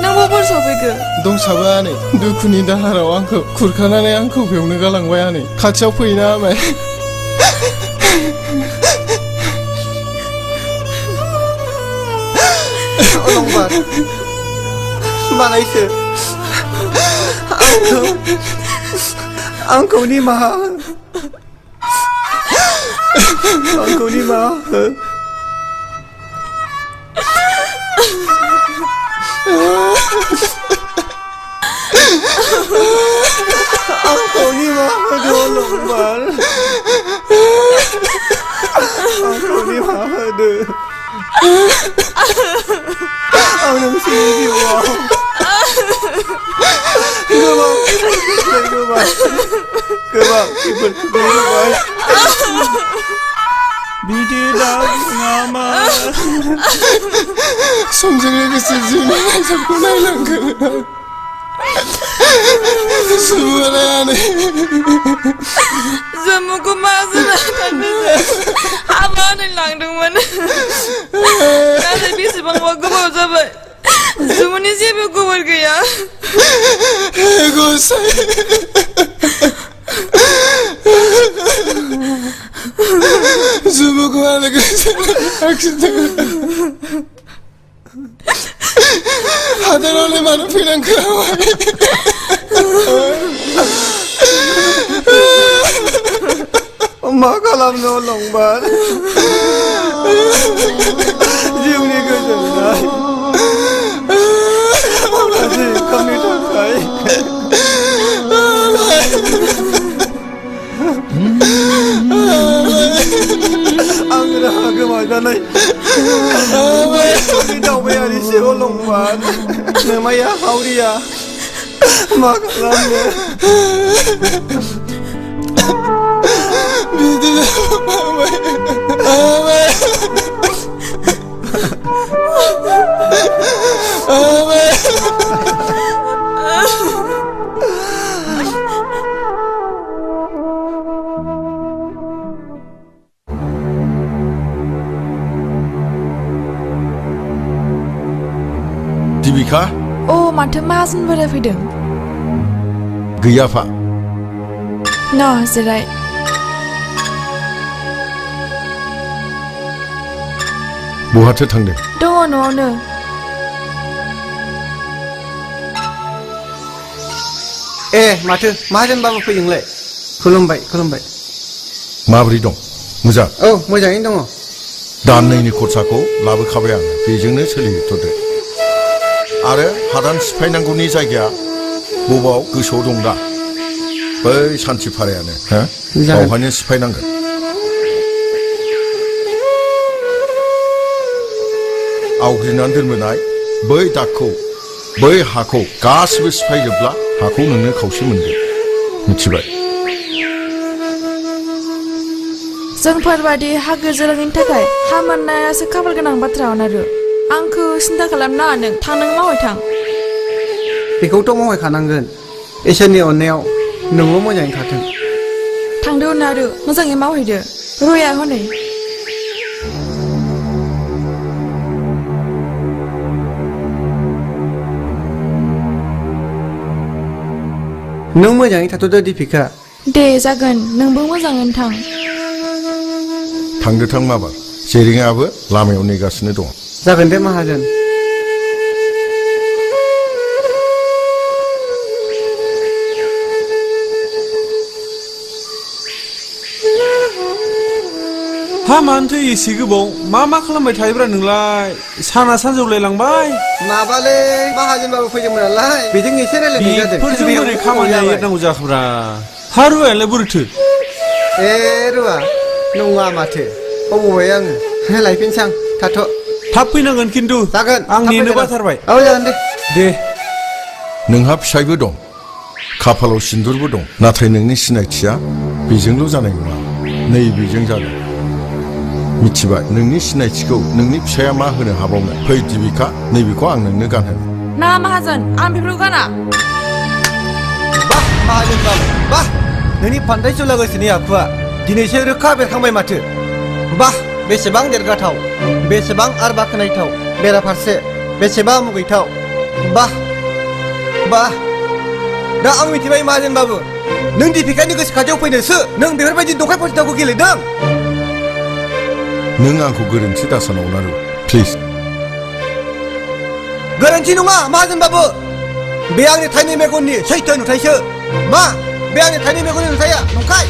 नों बबेयाव सफैखो दंसाबो आनै दुखुनि दाहाराव आंखौ खुरखानानै आंखौ बेयावनो गालांबाय आनै खाथियाव फैना आमाय अलंबार बानायसो आंखौ निमाहा हो आंखौ निमाहा होदो अलंबार आंखौ निमाहा होदो आं नोंसोरनि जिउआव गोबां खैफोद खोख्लैबाय बिदि दा बुङामा समजों लोगोसे जिउनि नायजाबखौ नायलांगोन सुबुरायानो जम्मुखौ माजों हाबा होनो लांदोंमोन नाथाय बेसेबांबा गोबाव जाबाय जुमुनि जेबो खबर गैया गसाइ जुमुखौ आलो गोजोन हादरावलाय मानो फैनांखो मा खालामनो अलंबार जिउनि गोजोननाय गाज्रि ओंखामनि थाखाय आं राहा गोमाजानाय दावबायारिसो अलंबार नोमाया हावरिया मा खालामनो बिदिनो दिबिका अ माथो माहाजोन बोराय फैदों गैयाफा न जिराय बहाथो थांदों दङ न'आवनो माथो माहाजोनबाबो फैदोंलाय खुलुमबाय माबोरै दं मोजां औ मोजाङैनो दङ दाननैनि खरसाखौ लाबोखाबाय आं बेजोंनो सोलिथ'दो आरो हादान सिफायनांगौनि जायगाया बबाव गोसोआव दं दा बै सान्थिफारायानो हो बावहायनो सिफायनांगोन आवग्रिनानै दोनबोनाय बै दागखौ बै हाखौ गासिबो सिफायजोबब्ला हाखौ नोंनो खावसे मोनगोन मिथिबाय जोंफोरबादि हा गैजारोङैनि थाखाय हा मोननायासो खाफाल गोनां बाथ्रा अनारु आंखौ सिन्था खालामनाङा नों थांनो मावै थां बेखौथ' मावहैखानांगोन इसोरनि अननायाव नोंबो मोजाङै थाथों थांदो अनारु मोजाङै मावहैदो रया हनै नों मोजाङै थाथ'दो दिपिका दे जागोन नोंबो मोजाङैनो थां थांदो थां माबार जेरेङाबो लामायाव नेगासिनो दं जागोन दे माहाजोन हा मानोथो एसे गोबाव मा खालामबाय थायोब्रा नोंलाय साना सानजौलाय लांबाय माबालै माहाजोनबाबो फैदोंमोन नालाय बेजों एसे रायलायनाय जादों बेफोरजों बोरै खामानिया एरनांगौ जाखोब्रा हा रुवायालाय बोरैथो ए रुवा नङा माथो बावबाय आङो लायफिनसै आं थाथ' थाब फैनांगोन खिन्थु जागोन आं नेनो बाथारबाय औ जागोन दे नोंहा फिसायबो दं खाफालाव सिन्दुरबो दं नाथाय नोंनि सिनायथिया बेजोंल' जानाय नङा नैबेजों जागोन मिथिबाय नोंनि सिनायथिखौ नोंनि फिसाया मा होनो हाबावनो फै दिबिका नैबेखौ आं नोंनो गानहोनो ना माहाजोन आं बेफोरखौ गाना बाह माहाजोन बाह नोंनि फान्दाय चुला गोसोनि आखुआ दिनैसो रोखा बेरखांबाय माथो बाह बेसेबां देरगाथाव बेसेबां आरबा खोनायथाव बेराफारसे बेसेबां मुगैथाव बाह बाह दा आं मिथिबाय माहाजोनबाबु नों दिपिकानि गोसो खाथियाव फैनोसो नों बेफोरबायदि दंखाय फसिथावखौ गेलेदों नों आंखौ गोरोन्थि दासानाव नारु प्लिज गोरोन्थि नङा माहाजोनबाबु बे आंनि थाइनै मेगननि सैथो नुथायसो मा बे आंनि थाइनै मेगननि नुथाया नंखाय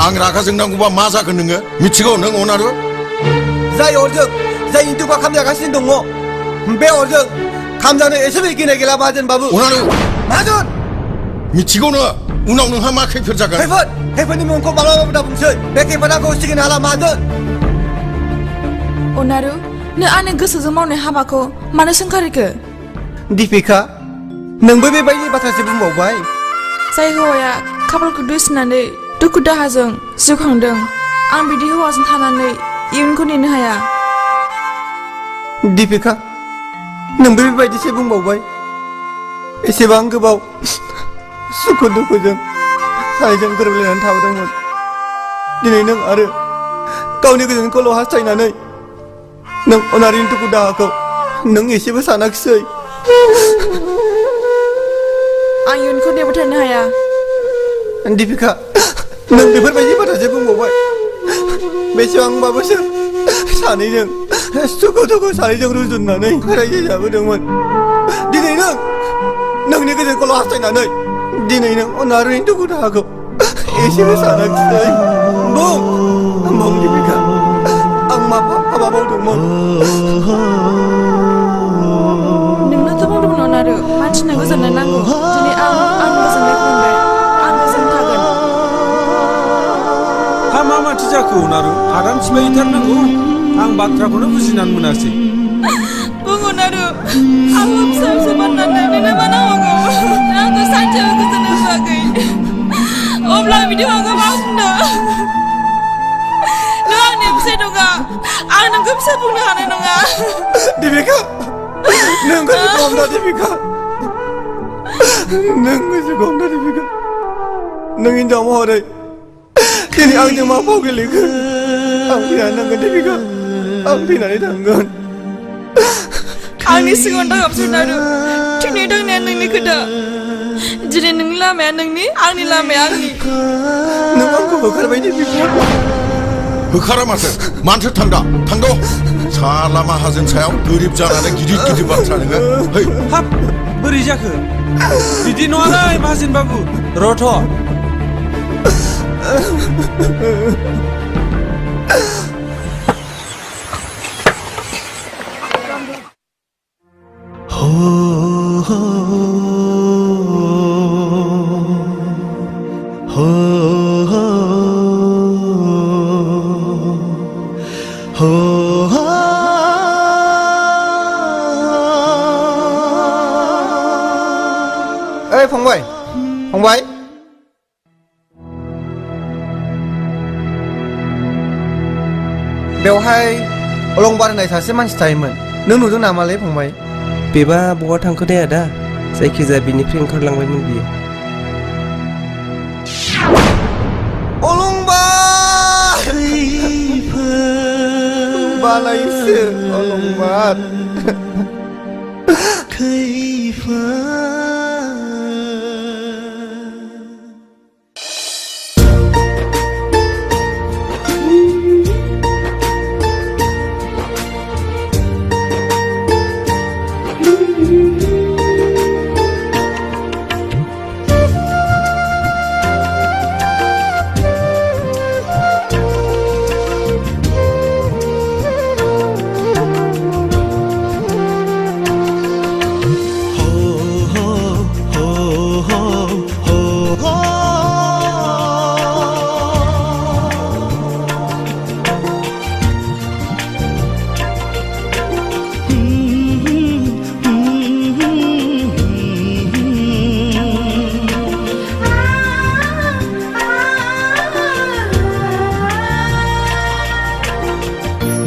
आं रागा जोंनांगौबा मा जागोन नोङो मिथिगौ नों अनारु जाय अरजों जायनि दुखुआ खामजागासिनो दङ बे अरजों खामजानो एसेबो गिनाय गैला माहाजोनबाबु अनारु माहाजोन मिथिगौ नोङो उनाव नोंहा मा खैफोद जागोन खैफोदनि मुंखौ माब्लाबाबो दा बुंसै बे खैफोद आंखौ सिगिनो हाला माहाजोन अनारु नों आंनि गोसोजों मावनाय हाबाखौ मानो सोंखारिखो दिपिका नोंबो बेबायदि बाथ्रासो बुंबावबाय जाय हौवाया खाफालखौ दुसिनानै दुखु दाहाजों जिउ खांदों आं बिदि हौवाजों थानानै इयुनखौ नेनो हाया दिपिका नोंबो बेबायदिसो बुंबावबाय एसेबां गोबाव सुखु दुखुजों सानैजों गोरोबलायनानै थाबोदोंमोन दिनै नों आरो गावनि गोजोनखौल' हास्थायनानै नों अनारिनि दुखु दाहाखौ नों एसेबो सानाखिसै आं इयुनखौ नेबाय थानो हाया दिपिका नों बेफोरबायदि बाथ्रासो बुंबावबाय बेसेबांबाबोसो सानैजों सुखु दुखु सानैजों रुजुननानै रायजो जाबोदोंमोन दिनै नों नोंनि गोजोनखौल' हास्थायनानै दिनै नों अनारिनि दुखु दाहाखौ एसेबो सानाखिसै बुं दिपिका आं मा हाबा मावदोंमोन नोंनोथ' बुंदोंमोन अनारु मानसिनो गोजोननाय नांगौ दिनै आं गोजोननाय मोनबाय आं गोजोन थागोन हा मा माथो जाखो अनारु हादान सिफायहैथारनांगौ आं बाथ्राखौनो बुजिनानै मोनासै बुं अनारु आंबो फिसा फिसौ बाननानै नोंनो मा नांगौ आंखौ सानसेबो गोजोन होआखै अब्ला बिदि हौवाखौ मा बुंदों नों आंनि फिसाय नङा आं नोंखौ फिसा बुंनो हानाय नङा दिपिका नों गोसोखौ हमथा दिपिका नों गोसोखौ हमथा दिपिका नों हिनजाव महरै दिनै आंजों मा फाव गेलेखो आं फैनानै थांगोन दिपिका आं फैनानै थांगोन आंनि सिगाङाव दागाबसै अनारु थैनाय थांनाया नोंनि खोथा दिनै नोंनि लामाया नोंनि आंनि लामाया आंनि नों आंखौ होखारबाय दिपिका होखारा माथो थांदा थांद' साला माहाजोन सायाव गोरिब जानानै गिदिर गिदिर बाथ्रा नोङो हाब बोरै जाखो बिदि नङालै माहाजोन बाबु रथ' हो हो हो हो ओइ फंबाय फंबाय बेवहाय अलंबार होननाय सासे मानसि थायोमोन नों नुदों नामालै फंबाय बेबा बहा थांखो दे आदा जायखिजाया बिनिफ्राय ओंखारलांबायमोन बियो अलंबार बालायसो अलंबार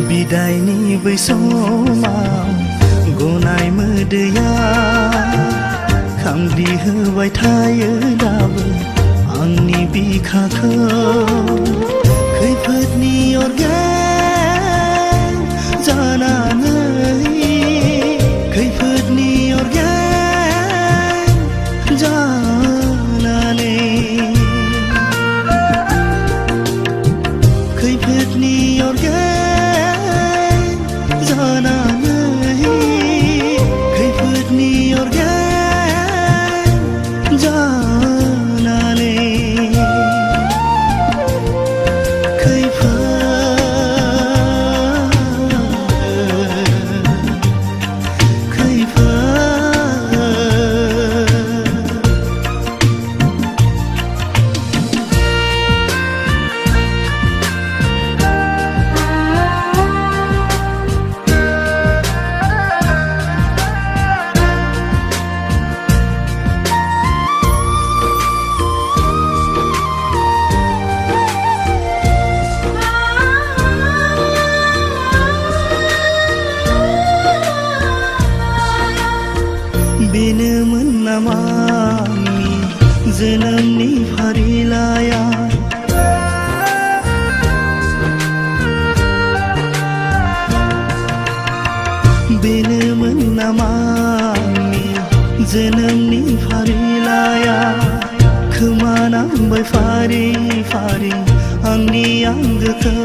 बिदायनि बै समाव गनाय मोदैया खामग्लि होबाय थायो दाबो आंनि बिखाखौ खैफोदनि अरगें जानानै खैफोदनि अरगें जानानै खैफोदनि अरगें जानानै खैफोदनि अरगें जानानै बेनोमोन नामा आंनि जोनोमनि फारिलाइया बेनोमोन नामा आंनि जोनोमनि फारिलाइया खोमानांबाय फारि फारि आंनि आंगोखौ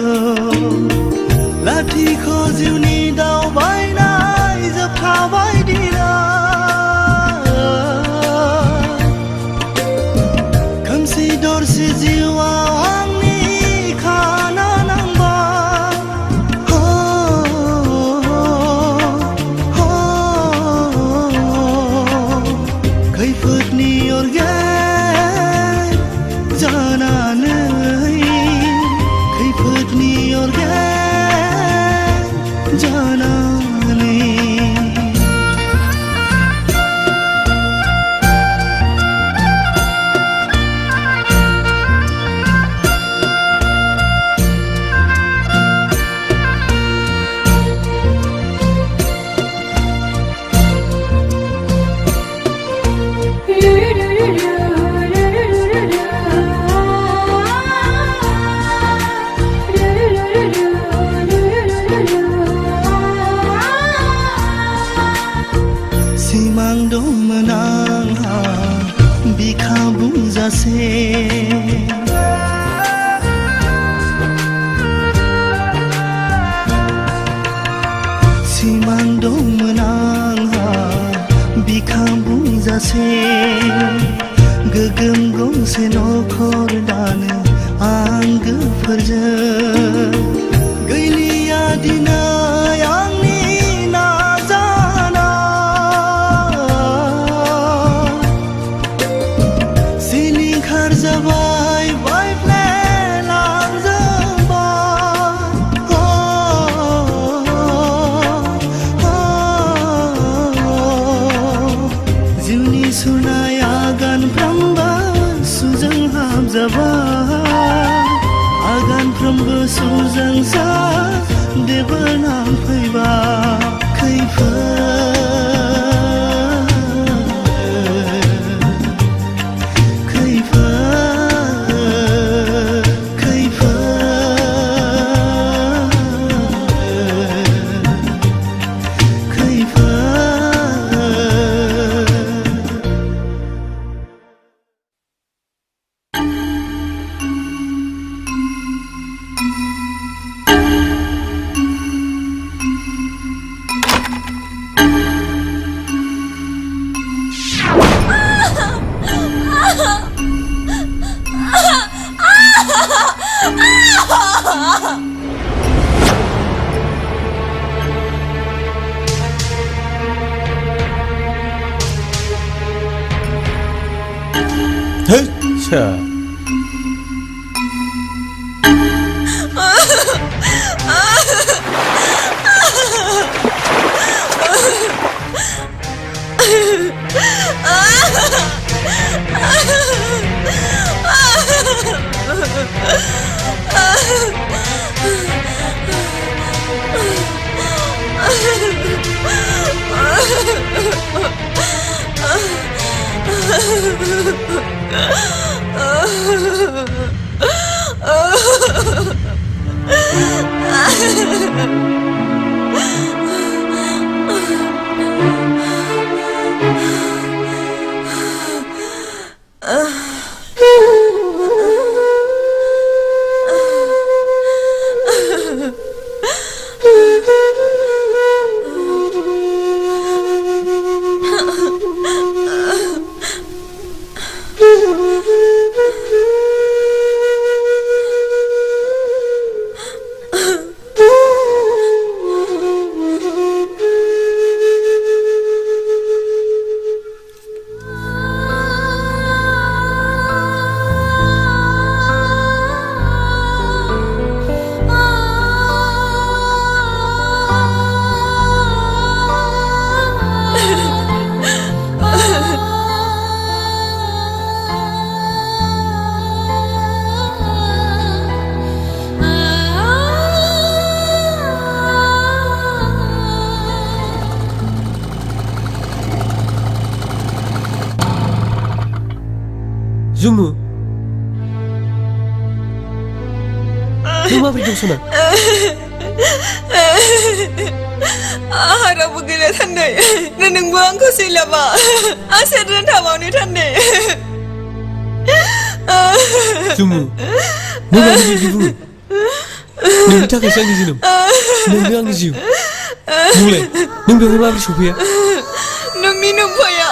लाथिख' जिउनि दावबायनाय जोबखाबाय दिना खोमसि दरसे जिउआव आंनि खाना नांबाय खैफोदनि अरगें जानानै खैफोदनि अरगें जानानै सिमां दंमोन आंहा बिखा बुंजासे सिमां दंमोन आंहा बिखा बुंजासे गोगोम गंसे न'खर दानो आंगोफोरजों गैलिया दिनै आंनि नाजानाय सिलिंखार जाबाय जाबा आगानफ्रोमबो सुजांसा देबो नांफैबा जुमु नों माबोरै दं सना आहा रावबो गैला थान्दै नोंबो आंखौ सैलाबा आं सोरजों थाबावनो थान्दै जुमु नों मानो बिदि बुङो नोंनि थाखायसो आंनि जोनोम नोंनो आंनि जिउ बुंलाय नों बेवहाय माबोरै सफैया नोंनि नोमफाया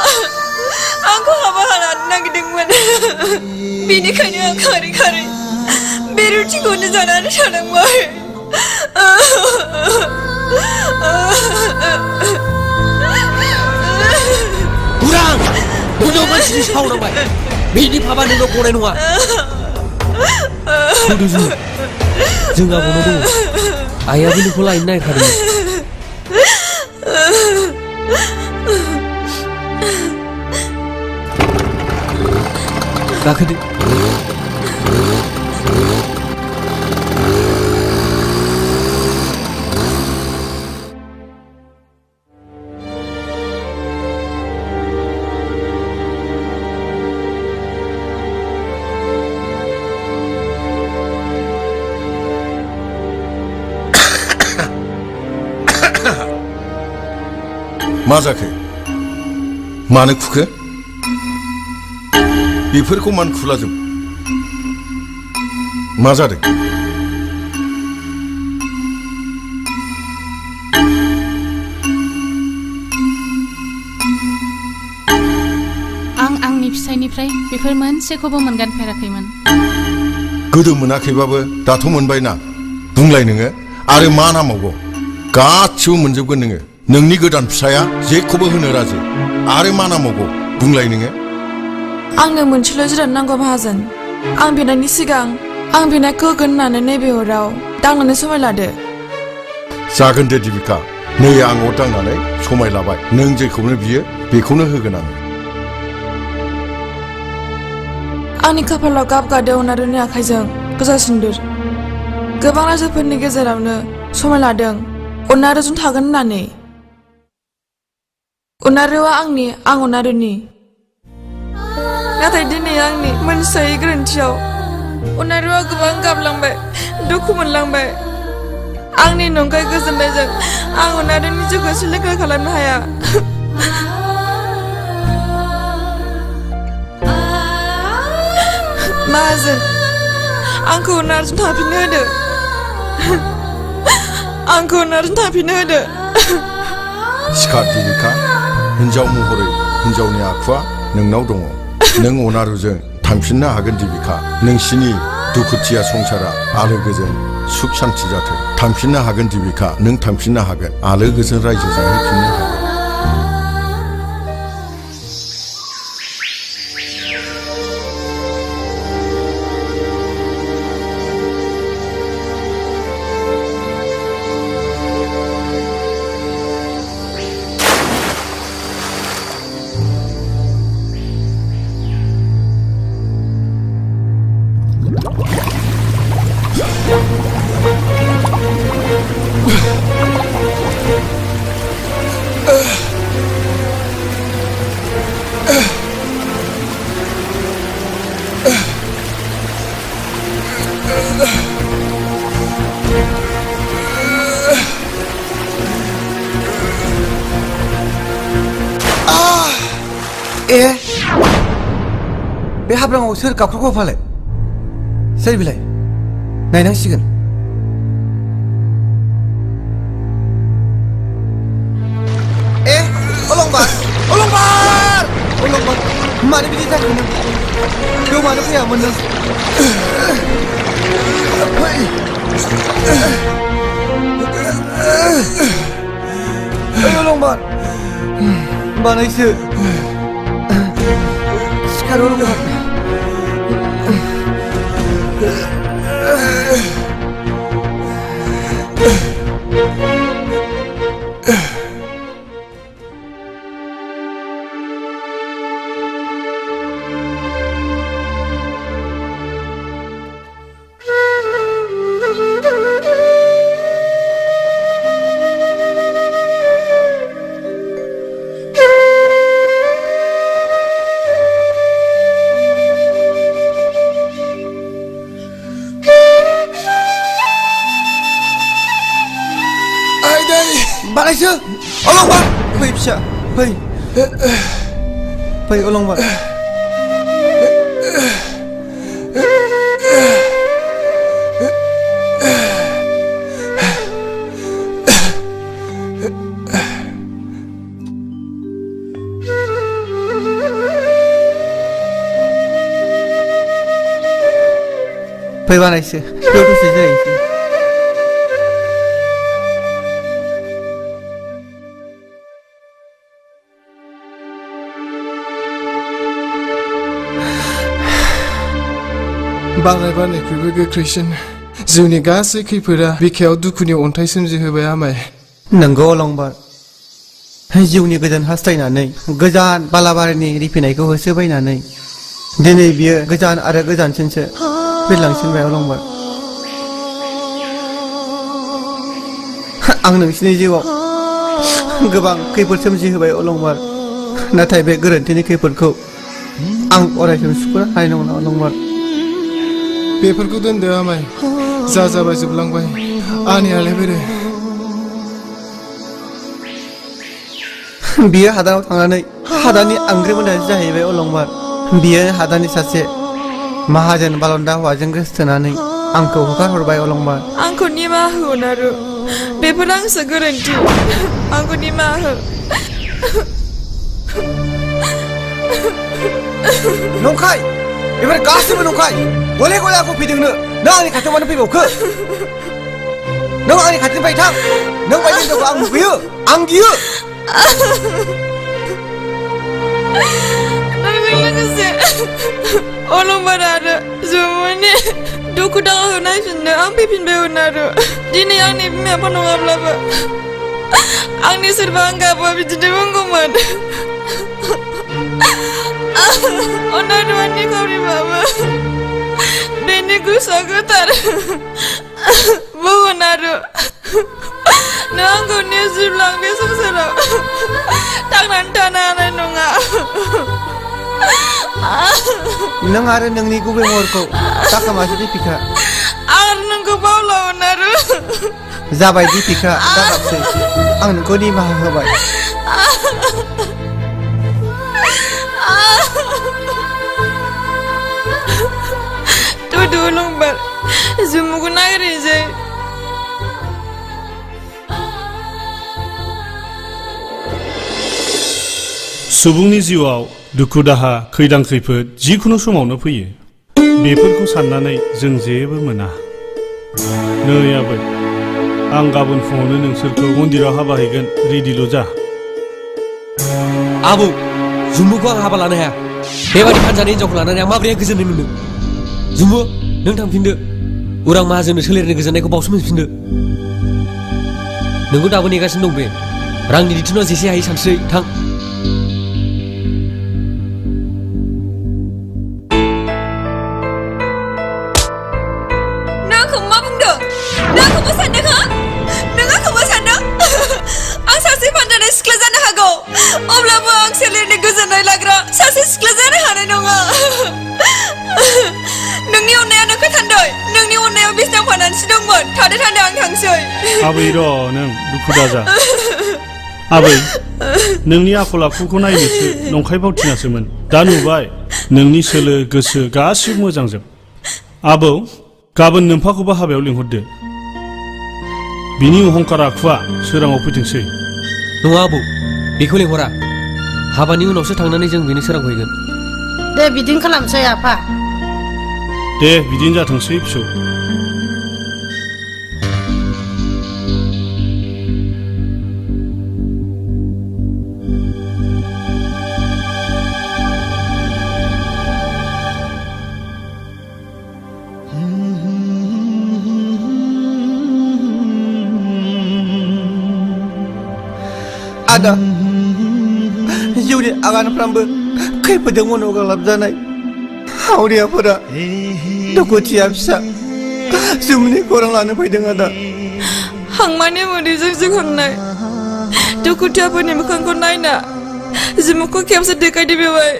आंखौ हाबा लानो नागिरदोंमोन बेनिखायनो आं खारै खारै बे रुटिखौनो जानानै थादोंमोन उरां नोंनाव मानसिनि सावनांबाय बेनि फाबा नोंनाव गनाय नङा जों आब'नाव दङ आइयाबो नोंखौ लायनो नागिरखादोंमोन गाखोदो मा जाखो मानो खुखो बेफोरखौ मानो खुलाजोब मा जादों आं आंनि फिसायनिफ्राय बेफोर मोनसेखौबो मोनगानफेराखैमोन गोदो मोनाखैबाबो दाथ' मोनबायना बुंलाय नोङो आरो मा नामावगौ गासिबो मोनजोबगोन नोङो नोंनि गोदान फिसाया जेखौबो होनो राजि आरो मा नामावगौ बुंलाय नोङो आंनो मोनसेल' जिराद नांगौ माहाजोन आं बिनायनि सिगां आं बिनायखौ होगोन होननानै नैबे अराव दांनानै समाय लादो जागोन दे दिबिका नै आं अर दांनानै समाय लाबाय नों जेखौनो बियो बेखौनो होगोन आंनि खाफालाव गाब गादों अनारुनि आखाइजों गोजा सिन्दुर। गोबां राजाफोरनि गेजेरावनो समाय लादों अनारुजों थागोन होननानै। अनारुआ आंनि, आं अनारुनि। नाथाय दिनै आंनि मोनथियै गोरोन्थियाव अनारुआ गोबां गाबलांबाय, दुखु मोनलांबाय। आंनि नंखाय गोजोननायजों आं अनारुनि जिउखौ सिलिंखार खालामनो हाया। माहाजोन, आंखौ अनारुजों थांफिननो होदो। आंखौ अनारुजों थांफिननो होदो। सिखार दिबिका, हिन्जाव महरै हिन्जावनि आखुआ नोंनाव दङ। नों अनारुजों थांफिननो हागोन दिबिका। नोंसिनि दुखुथिया संसारा आलो गोजोन सुख शान्ति जाथों। थांफिननो हागोन दिबिका, नों थांफिननो हागोन। आलो गोजोन रायजो जाहैफिननो हागोन। बे हाब्राङाव सोर गाबख्रावखो फालाय? सोर बिलाय? नायनांसिगोन। अलंबार! अलंबार! अलंबार! मानो बिदि जाखो नों? बेयाव मानो फैयामोन नों? अलंबार! बानायसो सिखार अलंबार! बानायसो अलंबार! फै फिसा, फै फै अलंबार! फै बानायसो, बेयाव दसे जिरायनोसै। बांनाय बारनायख्रुइबो गोख्रैसिन जिउनि गासै खैफोदा बिखायाव दुखुनि अन्थाइ सोमजिहोबाय आमाय। नंगौ अलंबार, जिउनि गोजोन हास्थायनानै गोजान बालाबारिनि रिफिनायखौ होसोबायनानै दिनै बियो गोजान आरो गोजानसिनसो फैलांसिनबाय अलंबार। आं नोंसिनि जिउआव गोबां खैफोद सोमजिहोबाय अलंबार, नाथाय बे गोरोन्थिनि खैफोदखौ आं अरायसम सुख'नो हानाय नंला अलंबार। बेफोरखौ दोनदो आमाय, जा जाबाय जोबलांबाय। आंनियालाय बोरो? बियो हादानाव थांनानै हादाननि आंग्रि मोननानै जाहैबाय अलंबार। बियो हादाननि सासे माहाजोन बालन्दा हौवाजों गोसोथोनानै आंखौ हगार हरबाय अलंबार। आंखौ निमाहा हो अनारु, बेफोर आंसो गोरोन्थि। आंखौ निमाहा हो। नंखाय, बेफोर गासैबो नंखाय। गले गले आंखौ फैदोंनो, नों आंनि खाथियाव मानो फैबावखो? नों आंनि खाथिनिफ्राय थां। नों बायदि हिनजावखौ आं मुगैयो, आं गियो। नोंजों लोगोसे अलंबार आरो जमुनि दुखु दाहाखौ नायफिननो आं फैफिनबाय अनारु। दिनै आंनि बिमा बिफा नङाब्लाबो आंनि सोरबा आंगाबो बिदिनो बुंगौमोन। अननाय रुवानि खावरिबाबो बेनि गोसोआ गोथार बुंगोन आरो नों आंखौ नेवसिब्ला आं बे संसाराव थांनानै थानो हानाय नङा नों आरो नोंनि गुबै महरखौ दाखामासै दीपिका आं नोंखौ बावलामोन आरो जाबाय दीपिका दागाबसै आं नोंखौ निमाहा होबाय तुदु नंबार जुमुखौ नागिरहैसै सुबुंनि जिउआव दुखु दाहा खैदां खैफोद जिखुनु समावनो फैयो बेफोरखौ साननानै जों जेबो मोना नै आबै आं गाबोन फुङावनो नोंसोरखौ मन्दिराव हाबा हैगोन रेडिल' जा आबौ जुमुखौ आं हाबा लानो हाया बेबादि फानजानाय हिनजावखौ लानानै आं माबोरै गोजोननाय मोननो जुमु नों थांफिनदो उरां माहाजोननो सोलेरनि गोजोननायखौ बावसो मोनफिनदो नोंखौ दाबो नेगासिनो दं बे रांनि बिथोनाव जेसे हायो सानस्रि थां अब्लाबो आं सोलेरनि गोजोननाय लाग्रा सासे सिख्ला जानो हानाय नङा नोंनि अननाया नोंखौ थान्दै नोंनि अननायाव बिसिनाव फानानैसो दंमोन थादो थादो आं थांसै आबै र' नों दुखु दाजा आबै नोंनि आखल आखुखौ नायनोसो नंखाय बावथिनासोमोन दा नुबाय नोंनि सोलो गोसो गासिबो मोजांजोब आबौ गाबोन नोम्फाखौबो हाबायाव लिंहरदो बिनि अहंकार आखुआ सोराङाव फैथोंसै नङा आबौ बेखौ लेंहरा हाबानि उनावसो थांनानै जों बेनि सोरांखौ हैगोन दे बिदिनो खालामसै आफा दे बिदिनो जाथोंसै फिसौ आदा जिउनि आगानफ्रामबो खैफोदजों मन'गाग्लाबजानाय हावरियाफोरा दुखुथिया फिसा जुमुनि खौरां लानो फैदों आदा हांमानि मोदैजों जोंहांनाय दुखुथियाफोरनि मोखांखौ नायना जुमुखौ खेबसे देखायदो बेवाय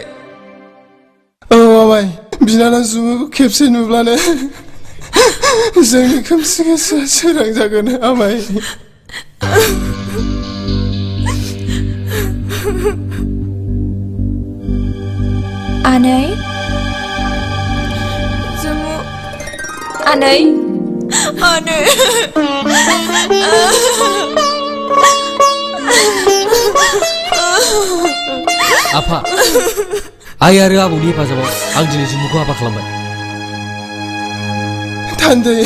औ आमाय बिनानाव जुमुखौ खेबसे नुब्लानो जोंनि खोमसि गोसोआ सोरां जागोन आमाय आनै जुमु आनै आनै आफा आइ आरो आबौनि हेफाजाबाव आं दिनै जुमुखौ हाबा खालामबाय थान्दै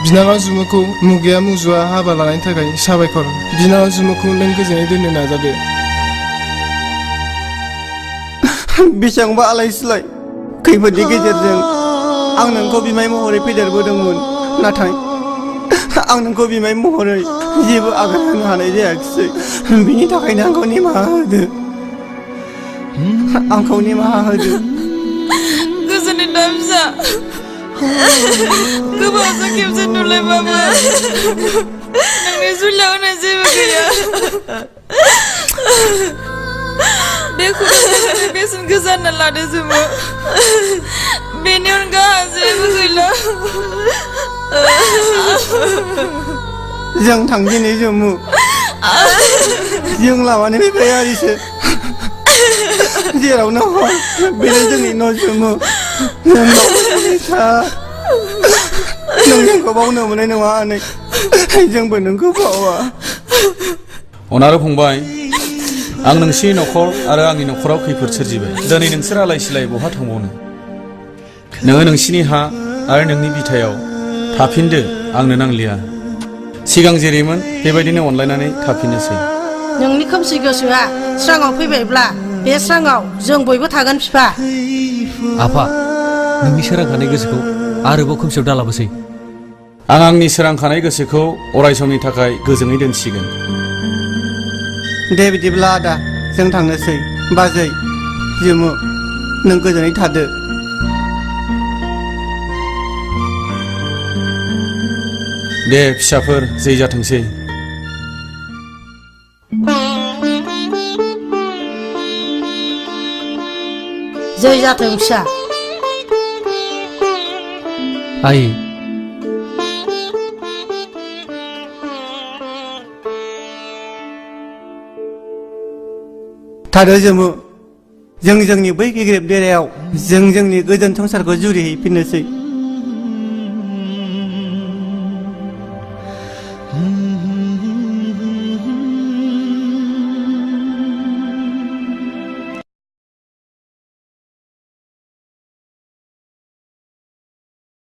बिनानाव जुमुखौ मुगाया मुजुआ हाबा लानायनि थाखाय साबायखर बिनानाव जुमुखौ नों गोजोनै दोननो नाजादो बेसेबांबा आलाय सिलाय खैफोदनि गेजेरजों आं नोंखौ बिमाय महरै फेदेरबोदोंमोन नाथाय आं नोंखौ बिमाय महरै जेबो आगान होनो हानाय जायाखिसै बिनि थाखायनो आंखौ निमाहा होदो आंखौ निमाहा होदो गोजोननि दा फिसा गोबावजों खेबसे नुलायबाबो नोंनि जुलियाव होनाय जेबो गैया बे खुदानि बेसेन गोजाना लादो जुमु बेनि अनगा जेबो गैला जों थांदिनि जुमु जों लामानि बिबायारिसो जेरावनो हर बेनो जोंनि न' जुमु नों जोंखौ बावनो मोननाय नङा आनै जोंबो नोंखौ बावा अनारो फंबाय आं नोंसिनि न'खर आरो आंनि न'खराव खैफोद सोरजिबाय दिनै नोंसोर आलाय सिलाय बहा थांबावनो नोङो नोंसिनि हा आरो नोंनि बिथायाव थाफिनदो आंनो नांलिया सिगां जेरैमोन बेबायदिनो अनलायनानै थाफिननोसै नोंनि खोमसि गोसोआ स्राङाव फैबायब्ला बे स्राङाव जों बयबो थागोन बिफा आफा नोंनि सोरांखानाय गोसोखौ आरोबाव खोमसियाव दालाबोसै आं आंनि सोरांखानाय गोसोखौ अराय समनि थाखाय गोजोङै दोनसिगोन दे बिदिब्ला आदा जों थांनोसै बाजै जोमो नों गोजोनै थादो। दे फिसाफोर जै जाथोंसै। जै जाथों फिसा। आयै थादो जोमो जों जोंनि बै गेग्रेब देरायाव जों जोंनि गोजोन संसारखौ जुरिहैफिननोसै।